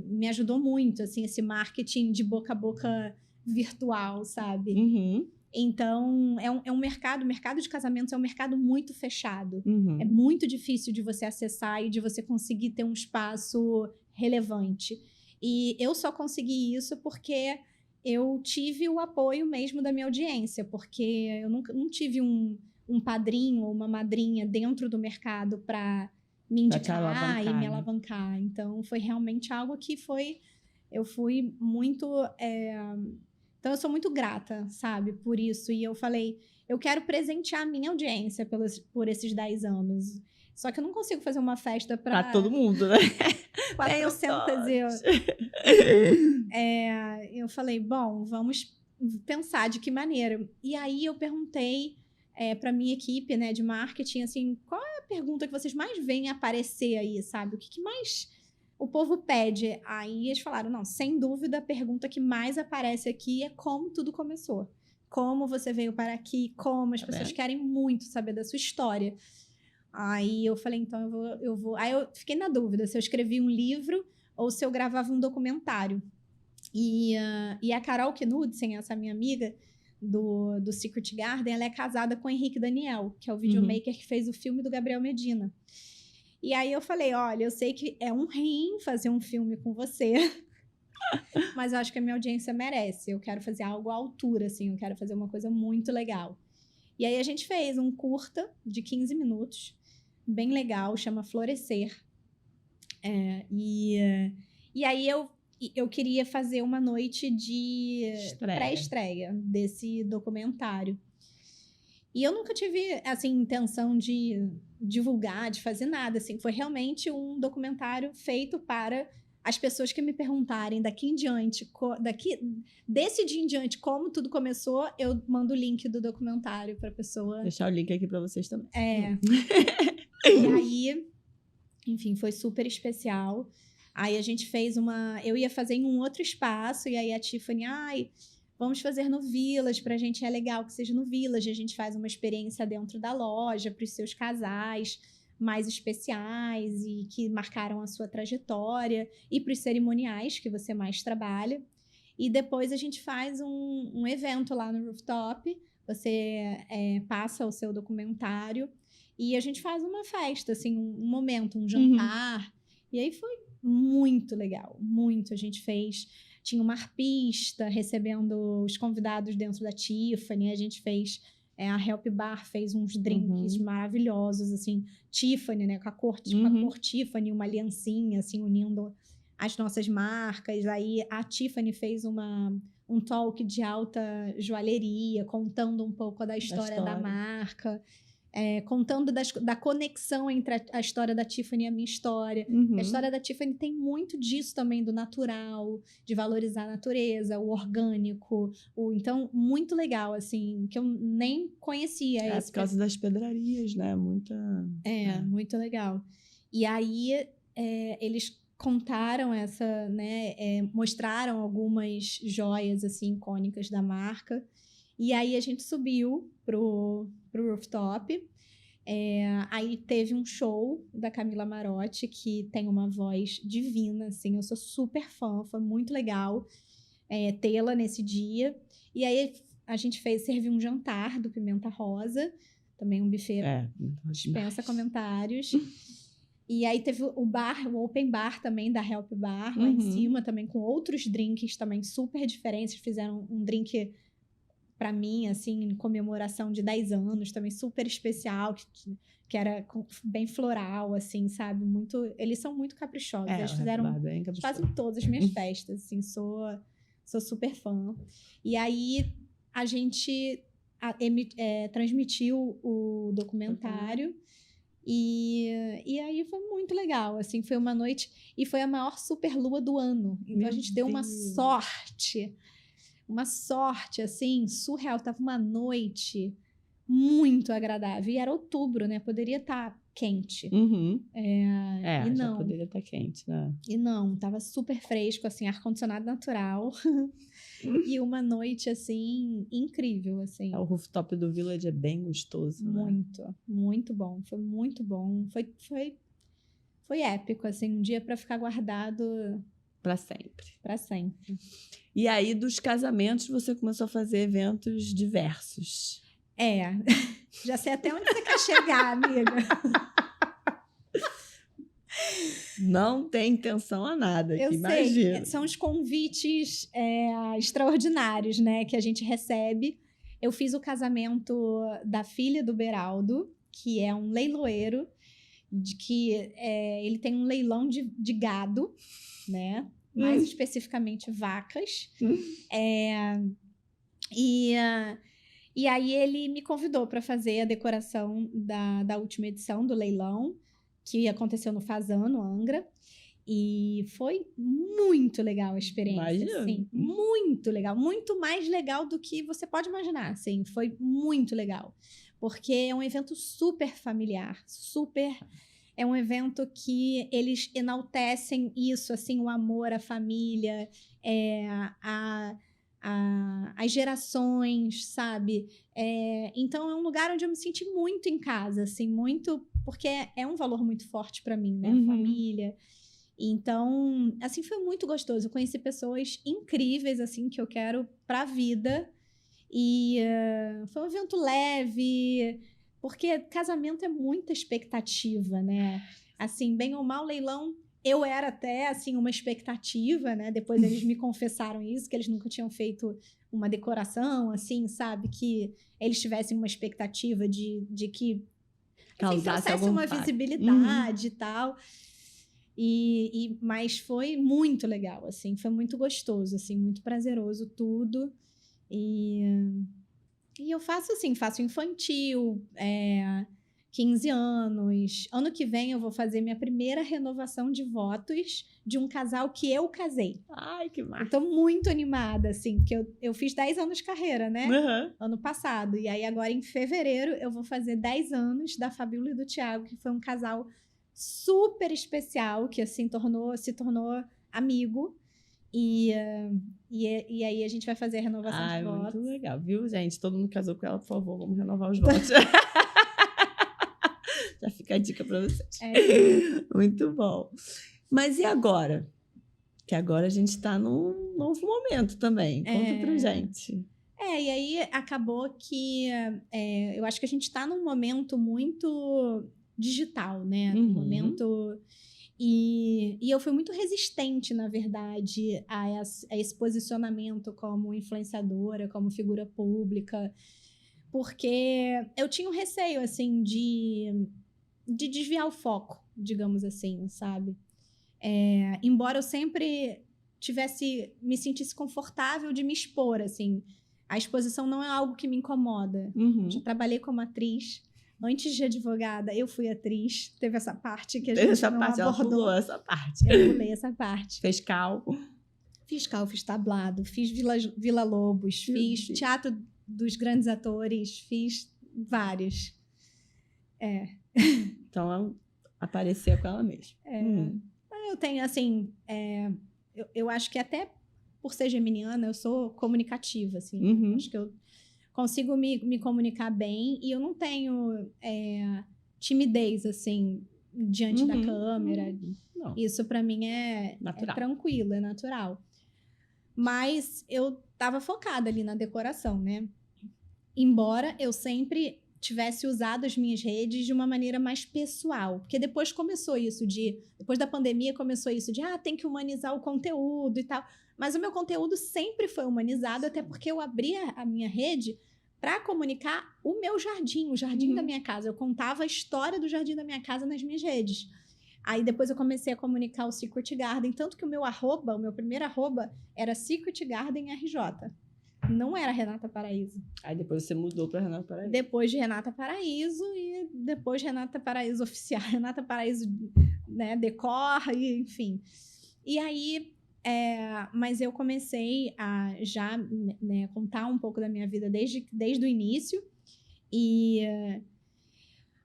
me ajudou muito, assim, esse marketing de boca a boca virtual, sabe? Então, é um mercado, o mercado de casamentos é um mercado muito fechado. Uhum. É muito difícil de você acessar e de você conseguir ter um espaço relevante. E eu só consegui isso porque eu tive o apoio mesmo da minha audiência, porque eu nunca não tive um padrinho ou uma madrinha dentro do mercado para me Pra te indicar alavancar, e me né? alavancar. Então, foi realmente algo que foi... Eu fui muito... Então, eu sou muito grata, sabe, por isso. E eu falei, eu quero presentear a minha audiência por esses 10 anos. Só que eu não consigo fazer uma festa Pra para todo mundo, né? 400 Venham eu falei, bom, vamos pensar de que maneira. E aí eu perguntei para minha equipe, né, de marketing, assim, qual é a pergunta que vocês mais veem aparecer aí, sabe? O que mais o povo pede? Aí eles falaram, não, sem dúvida, a pergunta que mais aparece aqui é como tudo começou. Como você veio para aqui, como as pessoas querem muito saber da sua história. Aí eu falei, então eu vou... Aí eu fiquei na dúvida se eu escrevi um livro ou se eu gravava um documentário. E a Carol Knudsen, essa minha amiga do Secret Garden, ela é casada com o Henrique Daniel, que é o videomaker que fez o filme do Gabriel Medina. E aí eu falei, olha, eu sei que é um rim fazer um filme com você, mas eu acho que a minha audiência merece. Eu quero fazer algo à altura, assim, eu quero fazer uma coisa muito legal. E aí a gente fez um curta de 15 minutos, bem legal, chama Florescer. E aí eu queria fazer uma noite de pré-estreia desse documentário. E eu nunca tive, assim, intenção de divulgar, de fazer nada, assim. Foi realmente um documentário feito para as pessoas que me perguntarem daqui em diante, desse dia em diante, como tudo começou, eu mando o link do documentário para a pessoa. Deixar o link aqui para vocês também. E aí, enfim, foi super especial. Aí a gente fez eu ia fazer em um outro espaço, e aí a Tiffany, vamos fazer no Village, pra gente é legal que seja no Village, a gente faz uma experiência dentro da loja, para os seus casais mais especiais e que marcaram a sua trajetória, e para os cerimoniais que você mais trabalha. E depois a gente faz um evento lá no rooftop, você passa o seu documentário, e a gente faz uma festa, assim, um momento, um jantar. E aí foi muito legal, muito. A gente tinha uma arpista recebendo os convidados dentro da Tiffany, a gente fez, a Help Bar fez uns drinks maravilhosos, assim, Tiffany, né, com a cor Tiffany, uma aliancinha, assim, unindo as nossas marcas. Aí a Tiffany fez um talk de alta joalheria, contando um pouco da história da marca. Contando da conexão entre a história da Tiffany e a minha história. A história da Tiffany tem muito disso também, do natural, de valorizar a natureza, o orgânico. Então, muito legal, assim, que eu nem conhecia. Por causa das pedrarias, né? Muito legal. E aí, eles contaram mostraram algumas joias, assim, icônicas da marca. E aí a gente subiu pro rooftop. Aí teve um show da Camila Marotti, que tem uma voz divina, assim, eu sou super fã, foi muito legal tê-la nesse dia. E aí a gente serviu um jantar do Pimenta Rosa, também um buffet, dispensa comentários. E aí teve o open bar também, da Help Bar, lá em cima, também com outros drinks também super diferentes. Fizeram um drink para mim, assim, em comemoração de 10 anos, também super especial, que era bem floral, assim, sabe? Eles são muito caprichosos. Eles fazem todas as minhas festas, assim, sou super fã. E aí a gente transmitiu o documentário. E aí foi muito legal, assim, foi uma noite, e foi a maior super lua do ano. Então a gente deu uma sorte, assim, surreal. Tava uma noite muito agradável. E era outubro, né? Poderia estar quente. E não. Já poderia estar quente, né? E não, tava super fresco, assim, ar-condicionado natural. E uma noite, assim, incrível, assim. O rooftop do Village é bem gostoso, muito, né? Muito bom. Foi muito bom. Foi épico, assim, um dia para ficar guardado Pra sempre. Pra sempre. E aí, dos casamentos, você começou a fazer eventos diversos. Já sei até onde você quer chegar, amiga. Não tem intenção a nada, Eu que sei, imagina. são os convites extraordinários, né, que a gente recebe. Eu fiz o casamento da filha do Beraldo, que é um leiloeiro, ele tem um leilão de gado, né? Mais especificamente vacas. E aí ele me convidou para fazer a decoração da última edição do leilão, que aconteceu no Fazano, Angra. E foi muito legal a experiência, assim, muito legal, muito mais legal do que você pode imaginar, assim, foi muito legal, porque é um evento super familiar, é um evento que eles enaltecem isso, assim, o amor, a família, as gerações, sabe? Então é um lugar onde eu me senti muito em casa, assim, muito, porque é um valor muito forte para mim, né? Família. Então, assim, foi muito gostoso. Eu conheci pessoas incríveis, assim, que eu quero pra vida. E foi um evento leve, porque casamento é muita expectativa, né? Assim, bem ou mal, leilão, eu era até, assim, uma expectativa, né? Depois eles me confessaram isso, que eles nunca tinham feito uma decoração, assim, sabe? Que eles tivessem uma expectativa de que Causasse trouxesse uma visibilidade e tal. Mas foi muito legal, assim, foi muito gostoso, assim, muito prazeroso tudo. E eu faço assim, faço infantil, 15 anos. Ano que vem eu vou fazer minha primeira renovação de votos de um casal que eu casei. Ai, que massa. Eu tô muito animada, assim, porque eu fiz 10 anos de carreira, né? Ano passado. E aí agora em fevereiro eu vou fazer 10 anos da Fabíola e do Thiago, que foi um casal super especial, que assim se tornou amigo. E aí a gente vai fazer a renovação de votos. Muito legal, viu, gente? Todo mundo casou com ela, por favor, vamos renovar os votos. Já fica a dica para vocês. Muito bom. Mas e agora? Que agora a gente está num novo momento também. Conta pra gente. E aí acabou que eu acho que a gente está num momento muito digital, né? Um momento... E eu fui muito resistente, na verdade, a esse posicionamento como influenciadora, como figura pública, porque eu tinha um receio, assim, de desviar o foco, digamos assim, sabe? Embora eu sempre me sentisse confortável de me expor, assim, a exposição não é algo que me incomoda. Já trabalhei como atriz. Antes de advogada, eu fui atriz. Teve essa parte que a gente não abordou. Ela pulou essa parte. Eu pulei essa parte. Fez cal. Fiz cal, fiz tablado, fiz Vila Lobos, fiz Teatro dos Grandes Atores, fiz vários. Então, aparecia com ela mesma. Eu tenho, assim... eu acho que até por ser geminiana, eu sou comunicativa, assim. Acho que eu consigo me comunicar bem e eu não tenho timidez, assim, diante da câmera. Não. Isso, para mim, é tranquilo, é natural. Mas eu estava focada ali na decoração, né? Embora eu sempre tivesse usado as minhas redes de uma maneira mais pessoal. Porque depois começou isso depois da pandemia começou isso de tem que humanizar o conteúdo e tal. Mas o meu conteúdo sempre foi humanizado, até porque eu abri a minha rede para comunicar o meu jardim, o jardim da minha casa. Eu contava a história do jardim da minha casa nas minhas redes. Aí depois eu comecei a comunicar o Secret Garden, tanto que o meu primeiro arroba era Secret Garden RJ. Não era Renata Paraíso. Aí depois você mudou para Renata Paraíso. Depois de Renata Paraíso e depois Renata Paraíso Oficial. Renata Paraíso, né, Decor, e, enfim. E aí, mas eu comecei a já, né, contar um pouco da minha vida desde o início.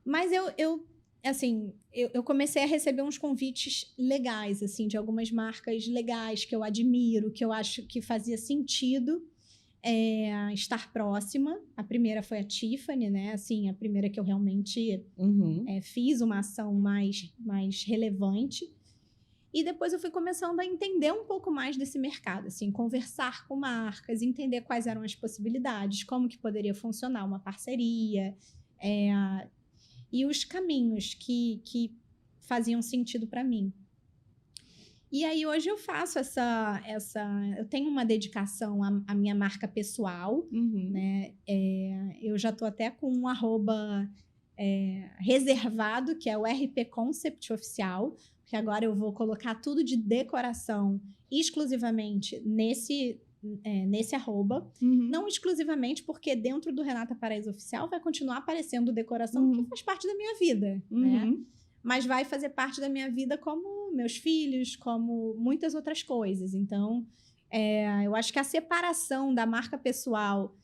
Mas eu comecei a receber uns convites legais, assim, de algumas marcas legais que eu admiro, que eu acho que fazia sentido estar próxima. A primeira foi a Tiffany, né? Assim, a primeira que eu realmente fiz uma ação mais relevante. E depois eu fui começando a entender um pouco mais desse mercado, assim, conversar com marcas, entender quais eram as possibilidades, como que poderia funcionar uma parceria, e os caminhos que faziam sentido para mim. E aí hoje eu faço eu tenho uma dedicação à minha marca pessoal, né? Eu já estou até com um @ reservado, que é o RP Concept Oficial, porque agora eu vou colocar tudo de decoração exclusivamente nesse @ não exclusivamente, porque dentro do Renata Paraíso Oficial vai continuar aparecendo decoração, que faz parte da minha vida, né? Mas vai fazer parte da minha vida como meus filhos, como muitas outras coisas. Então, eu acho que a separação da marca pessoal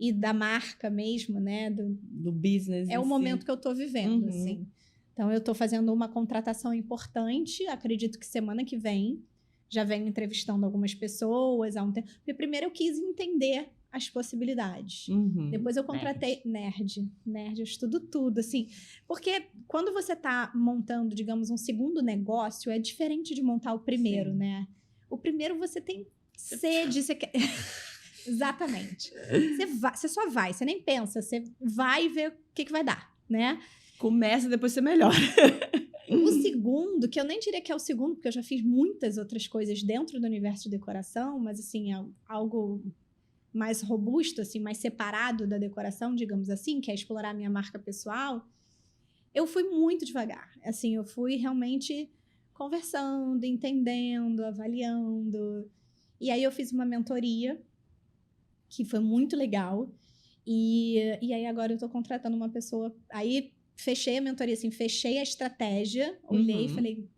e da marca mesmo, né? Do business. É o momento que eu estou vivendo, assim. Então, eu estou fazendo uma contratação importante, acredito que semana que vem. Já venho entrevistando algumas pessoas há um tempo. Porque primeiro eu quis entender as possibilidades. Depois eu contratei... Nerd, eu estudo tudo, assim. Porque quando você está montando, digamos, um segundo negócio, é diferente de montar o primeiro, né? O primeiro você tem sede, você quer... Exatamente. Você só vai, você nem pensa. Você vai e vê o que vai dar, né? Começa, depois você melhora. O segundo, que eu nem diria que é o segundo, porque eu já fiz muitas outras coisas dentro do universo de decoração, mas, assim, é algo mais robusto, assim, mais separado da decoração, digamos assim, que é explorar a minha marca pessoal, eu fui muito devagar. Assim, eu fui realmente conversando, entendendo, avaliando. E aí eu fiz uma mentoria, que foi muito legal. E aí agora eu tô contratando uma pessoa... Aí fechei a mentoria, assim, fechei a estratégia, olhei e falei,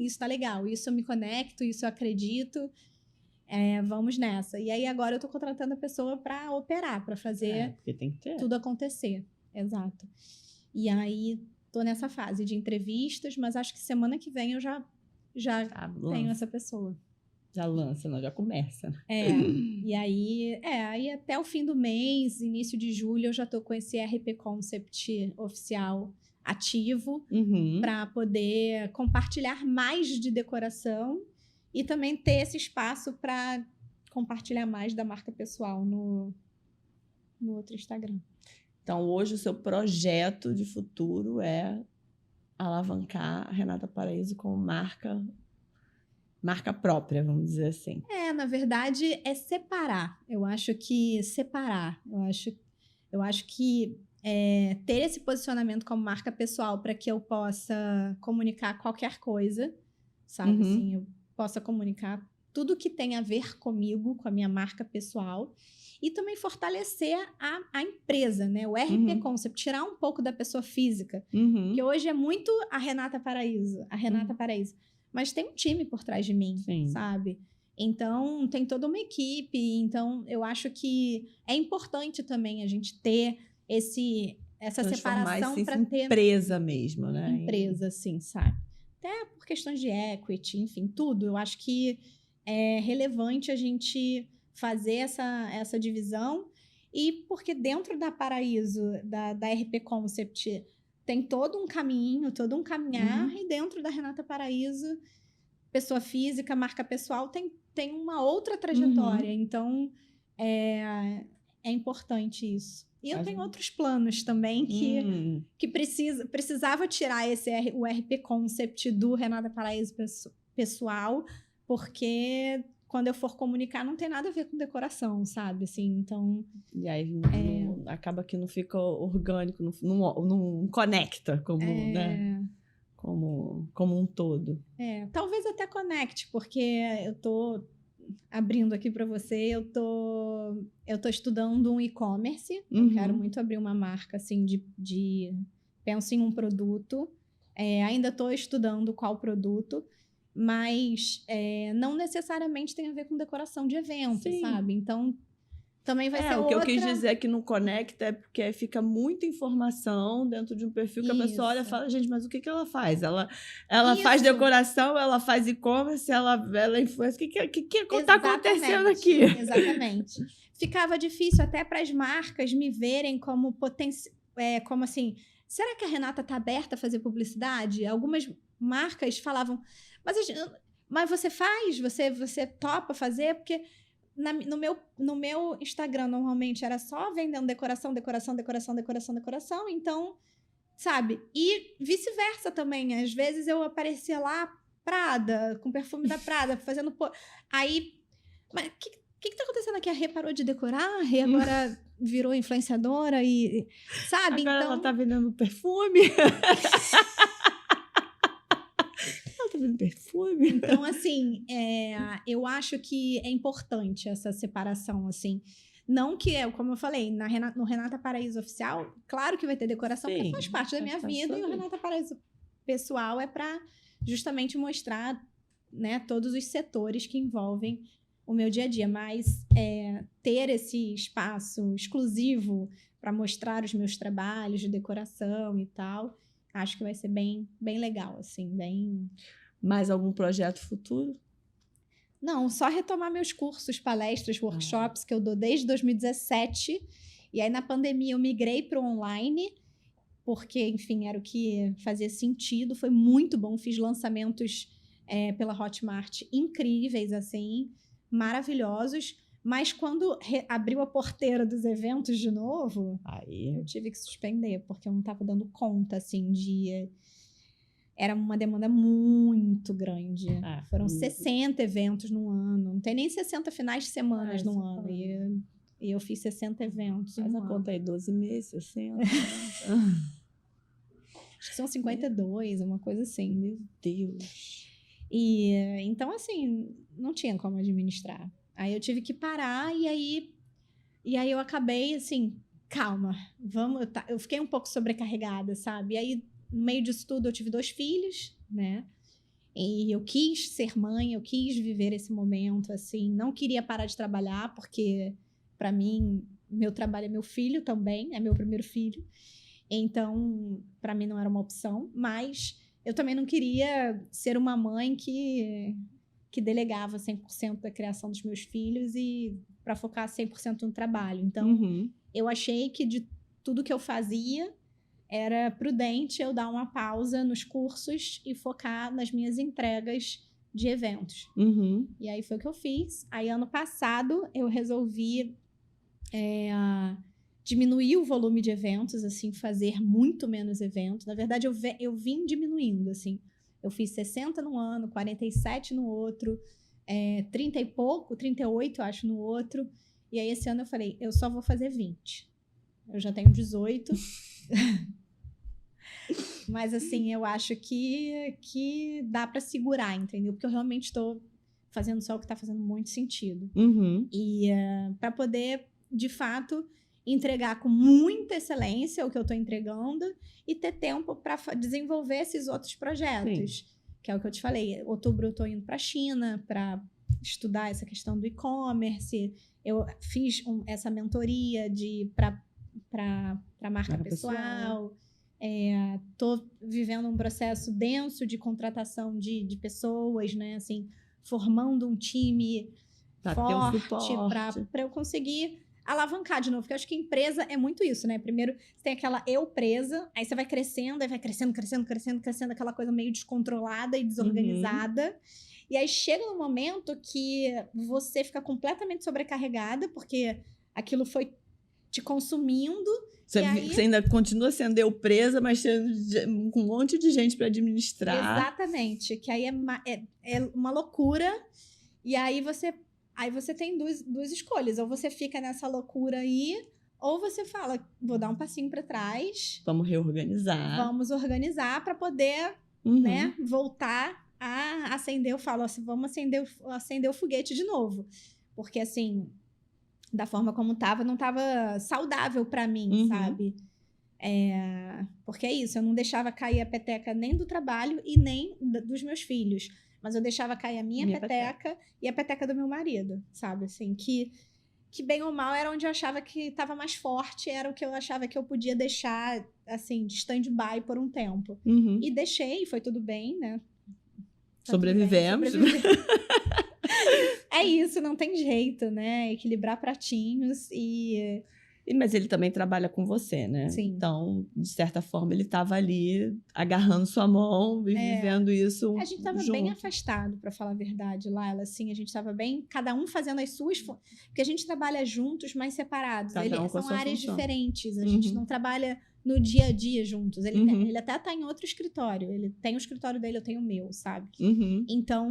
isso tá legal, isso eu me conecto, isso eu acredito... vamos nessa. E aí agora eu tô contratando a pessoa para operar, para fazer tem que ter. tudo acontecer. Exato. E aí tô nessa fase de entrevistas, mas acho que semana que vem eu já tenho essa pessoa. Já lança, não, já começa. E aí até o fim do mês, início de julho, eu já tô com esse RP Concept oficial ativo para poder compartilhar mais de decoração e também ter esse espaço para compartilhar mais da marca pessoal no outro Instagram. Então, hoje o seu projeto de futuro é alavancar a Renata Paraíso como marca própria, vamos dizer assim. Na verdade, é separar. Eu acho que separar. Eu acho que ter esse posicionamento como marca pessoal para que eu possa comunicar qualquer coisa, sabe? Assim, eu possa comunicar tudo que tem a ver comigo, com a minha marca pessoal, e também fortalecer a empresa, né? O RP Concept, tirar um pouco da pessoa física, que hoje é muito a Renata Paraíso, mas tem um time por trás de mim, sabe? Então, tem toda uma equipe, então eu acho que é importante também a gente ter essa separação para ter... empresa mesmo, né? Empresa, sim, sabe? Até por questões de equity, enfim, tudo. Eu acho que é relevante a gente fazer essa divisão, e porque dentro da Paraíso, da RP Concept, tem todo um caminho, todo um caminhar, e dentro da Renata Paraíso, pessoa física, marca pessoal, tem uma outra trajetória. Então, é importante isso. E eu tenho outros planos também que precisava tirar o RP Concept do Renata Paraíso pessoal, porque quando eu for comunicar não tem nada a ver com decoração, sabe? Assim, então... E aí acaba que não fica orgânico, não conecta né? Como um todo. Talvez até conecte, porque eu tô abrindo aqui para você, eu tô estudando um e-commerce, eu quero muito abrir uma marca, assim, penso em um produto, ainda tô estudando qual produto, mas não necessariamente tem a ver com decoração de evento, sabe? Então, também vai ser o que eu quis dizer que não conecta é porque fica muita informação dentro de um perfil que a pessoa olha e fala, gente, mas o que ela faz? Ela faz decoração, ela faz e-commerce, ela é influencer. O que está acontecendo aqui? Exatamente. Ficava difícil até para as marcas me verem como assim, será que a Renata tá aberta a fazer publicidade? Algumas marcas falavam, mas você faz? Você topa fazer? Porque no meu Instagram, normalmente, era só vendendo decoração, então, sabe? E vice-versa também. Às vezes eu aparecia lá, Prada, com perfume da Prada, fazendo... Aí, mas o que tá acontecendo aqui? A Rê parou de decorar? A Rê agora virou influenciadora e... Sabe? Agora então... ela tá vendendo perfume. Perfume. Então, assim, eu acho que é importante essa separação, assim. Não que, como eu falei, no Renata Paraíso Oficial, claro que vai ter decoração, porque faz parte da minha vida, e o Renata Paraíso Pessoal é para justamente mostrar, né, todos os setores que envolvem o meu dia a dia. Mas ter esse espaço exclusivo para mostrar os meus trabalhos de decoração e tal, acho que vai ser bem, bem legal, assim, bem... Mais algum projeto futuro? Não, só retomar meus cursos, palestras, workshops, que eu dou desde 2017. E aí, na pandemia, eu migrei para o online, porque, enfim, era o que fazia sentido. Foi muito bom. Fiz lançamentos pela Hotmart incríveis, assim, maravilhosos. Mas quando abriu a porteira dos eventos de novo, eu tive que suspender, porque eu não estava dando conta, assim, de... Era uma demanda muito grande. Foram 60 eventos no ano. Não tem nem 60 finais de semana no ano. E eu fiz 60 eventos. Faz a conta aí, 12 meses, 60. Acho que são 52, uma coisa assim. Meu Deus. E então, assim, não tinha como administrar. Aí eu tive que parar e aí eu acabei, assim, calma, vamos... Eu fiquei um pouco sobrecarregada, sabe? E aí, no meio disso tudo, eu tive 2 filhos, né? E eu quis ser mãe, eu quis viver esse momento, assim. Não queria parar de trabalhar, porque, para mim, meu trabalho é meu filho também, é meu primeiro filho. Então, para mim, não era uma opção. Mas eu também não queria ser uma mãe que delegava 100% da criação dos meus filhos e para focar 100% no trabalho. Então, eu achei que de tudo que eu fazia... era prudente eu dar uma pausa nos cursos e focar nas minhas entregas de eventos. E aí foi o que eu fiz. Aí, ano passado, eu resolvi diminuir o volume de eventos, assim, fazer muito menos eventos. Na verdade, eu vim diminuindo, assim. Eu fiz 60 no ano, 47 no outro, 30 e pouco, 38, eu acho, no outro. E aí, esse ano eu falei, eu só vou fazer 20. Eu já tenho 18. Mas, assim, eu acho que dá para segurar, entendeu? Porque eu realmente estou fazendo só o que está fazendo muito sentido. E para poder, de fato, entregar com muita excelência o que eu estou entregando e ter tempo para desenvolver esses outros projetos. Sim. Que é o que eu te falei. Em outubro eu estou indo para a China para estudar essa questão do e-commerce. Eu fiz essa mentoria para marca pessoal. Tô vivendo um processo denso de contratação de pessoas, né? Assim, formando um time forte para eu conseguir alavancar de novo, porque eu acho que empresa é muito isso, né? Primeiro, você tem aquela eu-presa, aí você vai crescendo, aí vai crescendo, aquela coisa meio descontrolada e desorganizada. E aí chega um momento que você fica completamente sobrecarregada, porque aquilo foi te consumindo. Você ainda continua sendo eu presa, mas com um monte de gente para administrar. Exatamente, que aí é uma loucura. E aí você tem duas escolhas. Ou você fica nessa loucura aí, ou você fala, vou dar um passinho para trás. Vamos reorganizar. Vamos organizar para poder né, voltar a acender. Eu falo assim, vamos acender o foguete de novo. Porque, assim, da forma como estava, não estava saudável para mim, sabe? Porque é isso, eu não deixava cair a peteca nem do trabalho e nem dos meus filhos. Mas eu deixava cair a minha peteca e a peteca do meu marido, sabe? Assim, que bem ou mal era onde eu achava que estava mais forte, era o que eu achava que eu podia deixar, assim, de stand-by por um tempo. E deixei, foi tudo bem, né? Sobrevivemos. É isso, não tem jeito, né? Equilibrar pratinhos e Mas ele também trabalha com você, né? Sim. Então, de certa forma, ele estava ali agarrando sua mão e vivendo isso A gente estava bem afastado, para falar a verdade, Laila. Assim, a gente estava bem, cada um fazendo as suas... Porque a gente trabalha juntos, mas separados. São áreas diferentes. A gente não trabalha no dia a dia juntos. Ele até está em outro escritório. Ele tem o escritório dele, eu tenho o meu, sabe? Então,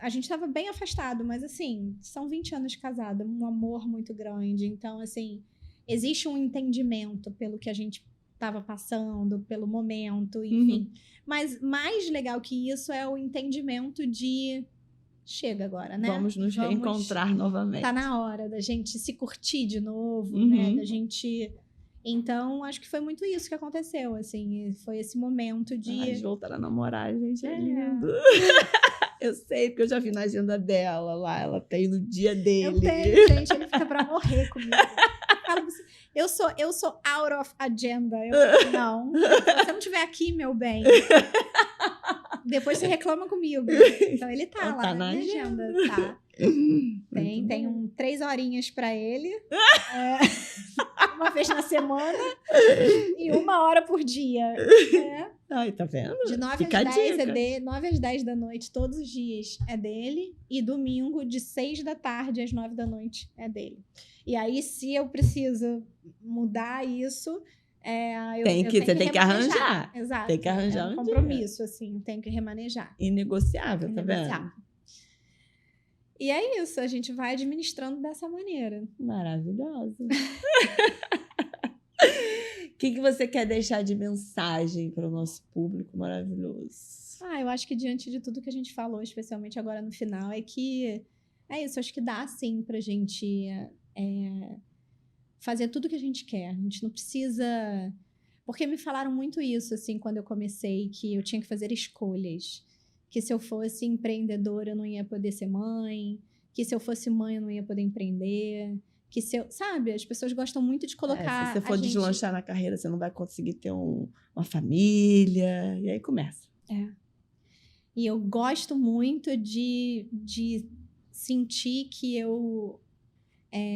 a gente estava bem afastado, mas assim, são 20 anos de casada, um amor muito grande. Então, assim, existe um entendimento pelo que a gente estava passando, pelo momento, enfim. Mas mais legal que isso é o entendimento de... Chega agora, né? Vamos nos reencontrar novamente. Tá na hora da gente se curtir de novo, né? Da gente... Então, acho que foi muito isso que aconteceu, assim. Foi esse momento de... Eles voltaram a namorar, gente. É lindo. Eu sei, porque eu já vi na agenda dela lá. Ela tem no dia dele. Eu tenho, gente. Ele fica pra morrer comigo. Eu sou out of agenda. Não. Se você não estiver aqui, meu bem, depois você reclama comigo. Então ele tá lá na minha agenda. Tá. Tem 3 horinhas pra ele. Uma vez na semana e 1 hora por dia. Ai, tá vendo? De 9 às 10 é dele, 9 às 10 da noite, todos os dias é dele. E domingo, de 6 da tarde às 9 da noite, é dele. E aí, se eu preciso mudar isso, você tem que arranjar. Exato. Tem que arranjar um compromisso, assim, tem que remanejar. Inegociável, tá vendo? E é isso, a gente vai administrando dessa maneira. Maravilhosa. O que você quer deixar de mensagem para o nosso público maravilhoso? Eu acho que diante de tudo que a gente falou, especialmente agora no final, é que é isso, acho que dá sim pra gente fazer tudo que a gente quer. A gente não precisa... Porque me falaram muito isso, assim, quando eu comecei, que eu tinha que fazer escolhas. Que se eu fosse empreendedora, eu não ia poder ser mãe. Que se eu fosse mãe, eu não ia poder empreender. Que se eu... Sabe? As pessoas gostam muito de colocar... se você for deslanchar na carreira, você não vai conseguir ter uma família. E aí começa. E eu gosto muito de sentir que eu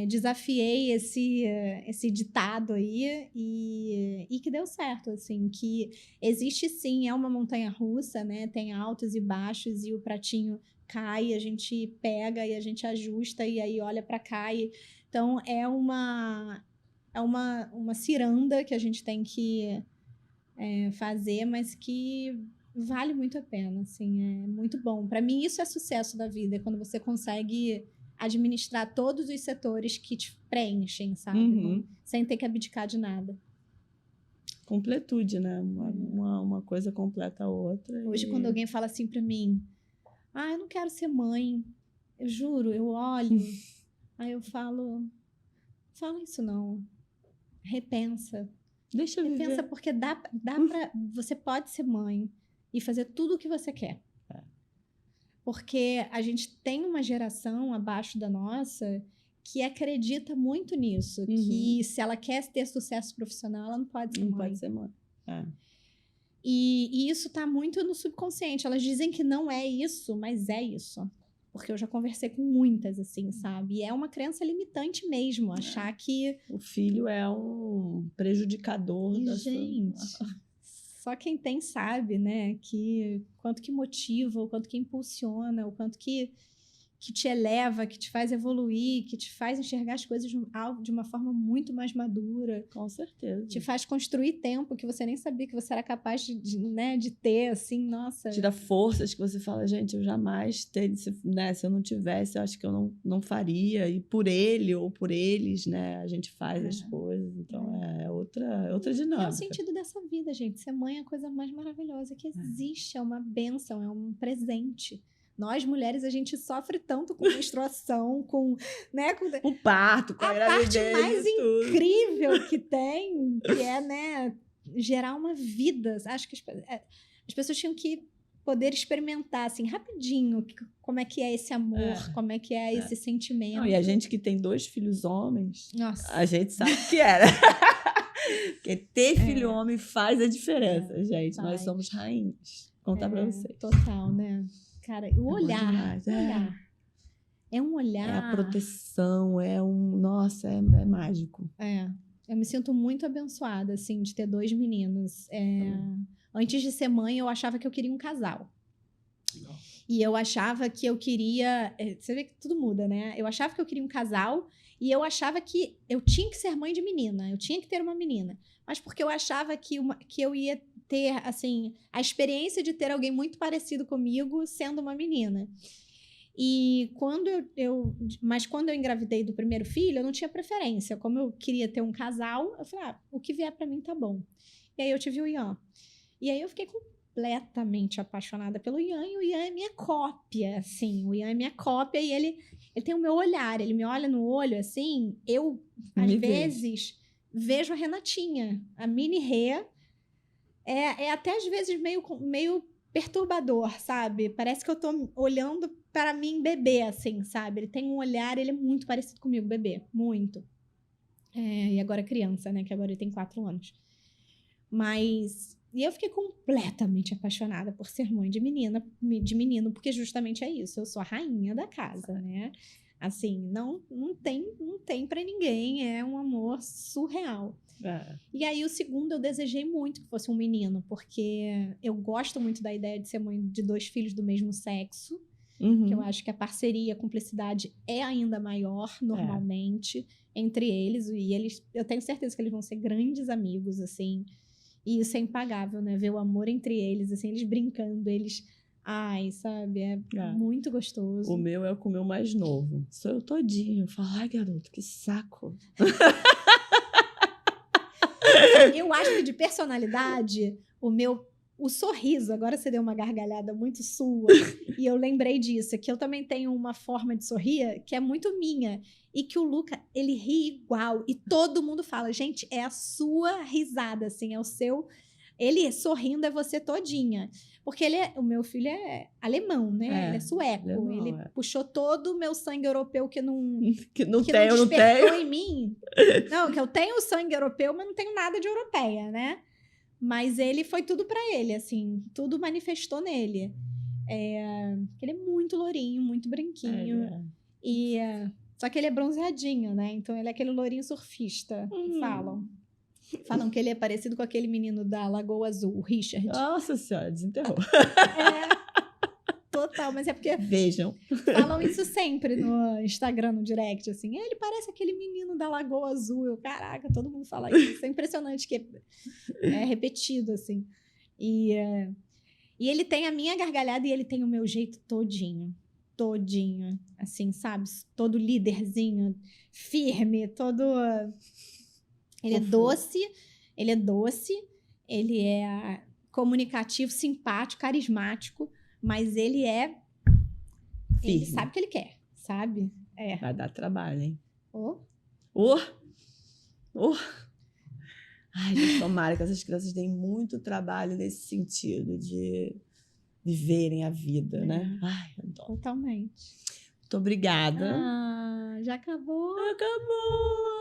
desafiei esse ditado aí e que deu certo, assim, que existe sim, é uma montanha-russa, né? Tem altos e baixos e o pratinho cai, a gente pega e a gente ajusta e aí olha para cá. Então, é uma ciranda que a gente tem que fazer, mas que vale muito a pena, assim, é muito bom. Para mim, isso é sucesso da vida, é quando você consegue administrar todos os setores que te preenchem, sabe? Sem ter que abdicar de nada. Completude, né? Uma coisa completa a outra. Hoje, quando alguém fala assim pra mim, eu não quero ser mãe, eu juro, eu olho, aí eu falo, fala isso não, repensa. Deixa eu viver. Repensa, porque dá pra... Você pode ser mãe e fazer tudo o que você quer. Porque a gente tem uma geração abaixo da nossa que acredita muito nisso. Que se ela quer ter sucesso profissional, ela não pode ser mãe. Não pode ser mãe. E isso tá muito no subconsciente. Elas dizem que não é isso, mas é isso. Porque eu já conversei com muitas, assim, sabe? E é uma crença limitante mesmo, achar que... O filho é um prejudicador da gente... Só quem tem sabe, né? Que quanto que motiva, o quanto que impulsiona, o quanto que te eleva, que te faz evoluir, que te faz enxergar as coisas de uma forma muito mais madura. Com certeza. Te faz construir tempo que você nem sabia que você era capaz de ter, assim, nossa. Tira forças que você fala, gente, eu jamais teria, né? Se eu não tivesse, eu acho que eu não faria. E por ele ou por eles, né? A gente faz as coisas. Então, é outra dinâmica. É o sentido dessa vida, gente. Ser mãe é a coisa mais maravilhosa que existe. É uma bênção, é um presente. Nós, mulheres, a gente sofre tanto com menstruação, com o parto, com a parte mais incrível que tem, que é, né, gerar uma vida. Acho que as pessoas tinham que poder experimentar, assim, rapidinho, como é que é esse amor, como é que é esse sentimento. Não, e a gente que tem 2 filhos homens, nossa, a gente sabe que era. Porque ter filho homem faz a diferença, gente. Nós somos rainhas. Vou contar pra vocês. Total, né? Cara, o olhar. É um olhar... É a proteção, Nossa, é mágico. Eu me sinto muito abençoada, assim, de ter 2 meninos. Antes de ser mãe, eu achava que eu queria um casal. Legal. E eu achava que eu queria... Você vê que tudo muda, né? Eu achava que eu queria um casal e eu achava que eu tinha que ser mãe de menina. Eu tinha que ter uma menina. Mas porque eu achava que eu ia ter, assim, a experiência de ter alguém muito parecido comigo sendo uma menina. E mas quando eu engravidei do primeiro filho, eu não tinha preferência. Como eu queria ter um casal, eu falei, o que vier pra mim tá bom. E aí eu tive o Ian. E aí eu fiquei completamente apaixonada pelo Ian, e o Ian é minha cópia, assim. O Ian é minha cópia e ele tem o meu olhar, ele me olha no olho, assim. Eu, às vezes, vejo a Renatinha, a mini Rê. É até às vezes meio perturbador, sabe? Parece que eu tô olhando para mim bebê, assim, sabe? Ele tem um olhar, ele é muito parecido comigo, bebê, muito. E agora criança, né? Que agora ele tem 4 anos. E eu fiquei completamente apaixonada por ser mãe de menino, porque justamente é isso, eu sou a rainha da casa, né? Assim, não tem pra ninguém, é um amor surreal. E aí o segundo eu desejei muito que fosse um menino, porque eu gosto muito da ideia de ser mãe de 2 filhos do mesmo sexo, que eu acho que a parceria, a cumplicidade é ainda maior, normalmente, entre eles, e eu tenho certeza que eles vão ser grandes amigos, assim, e isso é impagável, né? Ver o amor entre eles, assim, eles brincando, eles... Ai, sabe? É muito gostoso. O meu é com o meu mais novo. Sou eu todinho. Eu falo, ai, garoto, que saco. Eu acho que de personalidade, o sorriso, agora você deu uma gargalhada muito sua, e eu lembrei disso, que eu também tenho uma forma de sorrir que é muito minha, e que o Luca, ele ri igual, e todo mundo fala, gente, é a sua risada, assim, é o seu... Ele sorrindo é você todinha. Porque o meu filho é alemão, né? Ele é sueco. Alemão, ele puxou todo o meu sangue europeu que não despertou em mim. Não, que eu tenho sangue europeu, mas não tenho nada de europeia, né? Mas ele foi tudo pra ele, assim. Tudo manifestou nele. Ele é muito lourinho, muito branquinho. Só que ele é bronzeadinho, né? Então ele é aquele lourinho surfista, que falam. Falam que ele é parecido com aquele menino da Lagoa Azul, o Richard. Nossa Senhora, desenterrou. Total, mas é porque... Vejam. Falam isso sempre no Instagram, no direct, assim. Ele parece aquele menino da Lagoa Azul. Caraca, todo mundo fala isso. É impressionante que é repetido, assim. E ele tem a minha gargalhada e ele tem o meu jeito todinho. Todinho. Assim, sabe? Todo líderzinho, firme, todo... Ele é doce, ele é comunicativo, simpático, carismático, mas ele sabe o que ele quer, sabe? Vai dar trabalho, hein? Ai, gente, tomara que essas crianças deem muito trabalho nesse sentido de viverem a vida, né? Ai, adoro. Totalmente. Muito obrigada. Já acabou? Acabou!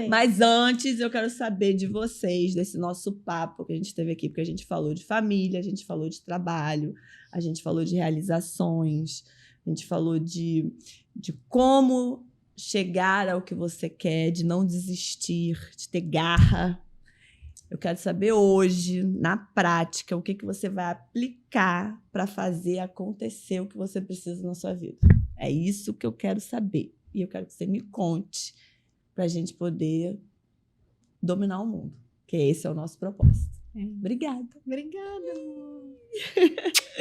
Mas antes, eu quero saber de vocês, desse nosso papo que a gente teve aqui, porque a gente falou de família, a gente falou de trabalho, a gente falou de realizações, a gente falou de como chegar ao que você quer, de não desistir, de ter garra. Eu quero saber hoje, na prática, o que você vai aplicar para fazer acontecer o que você precisa na sua vida. É isso que eu quero saber. E eu quero que você me conte para a gente poder dominar o mundo. Que esse é o nosso propósito. Obrigada. Obrigada, amor.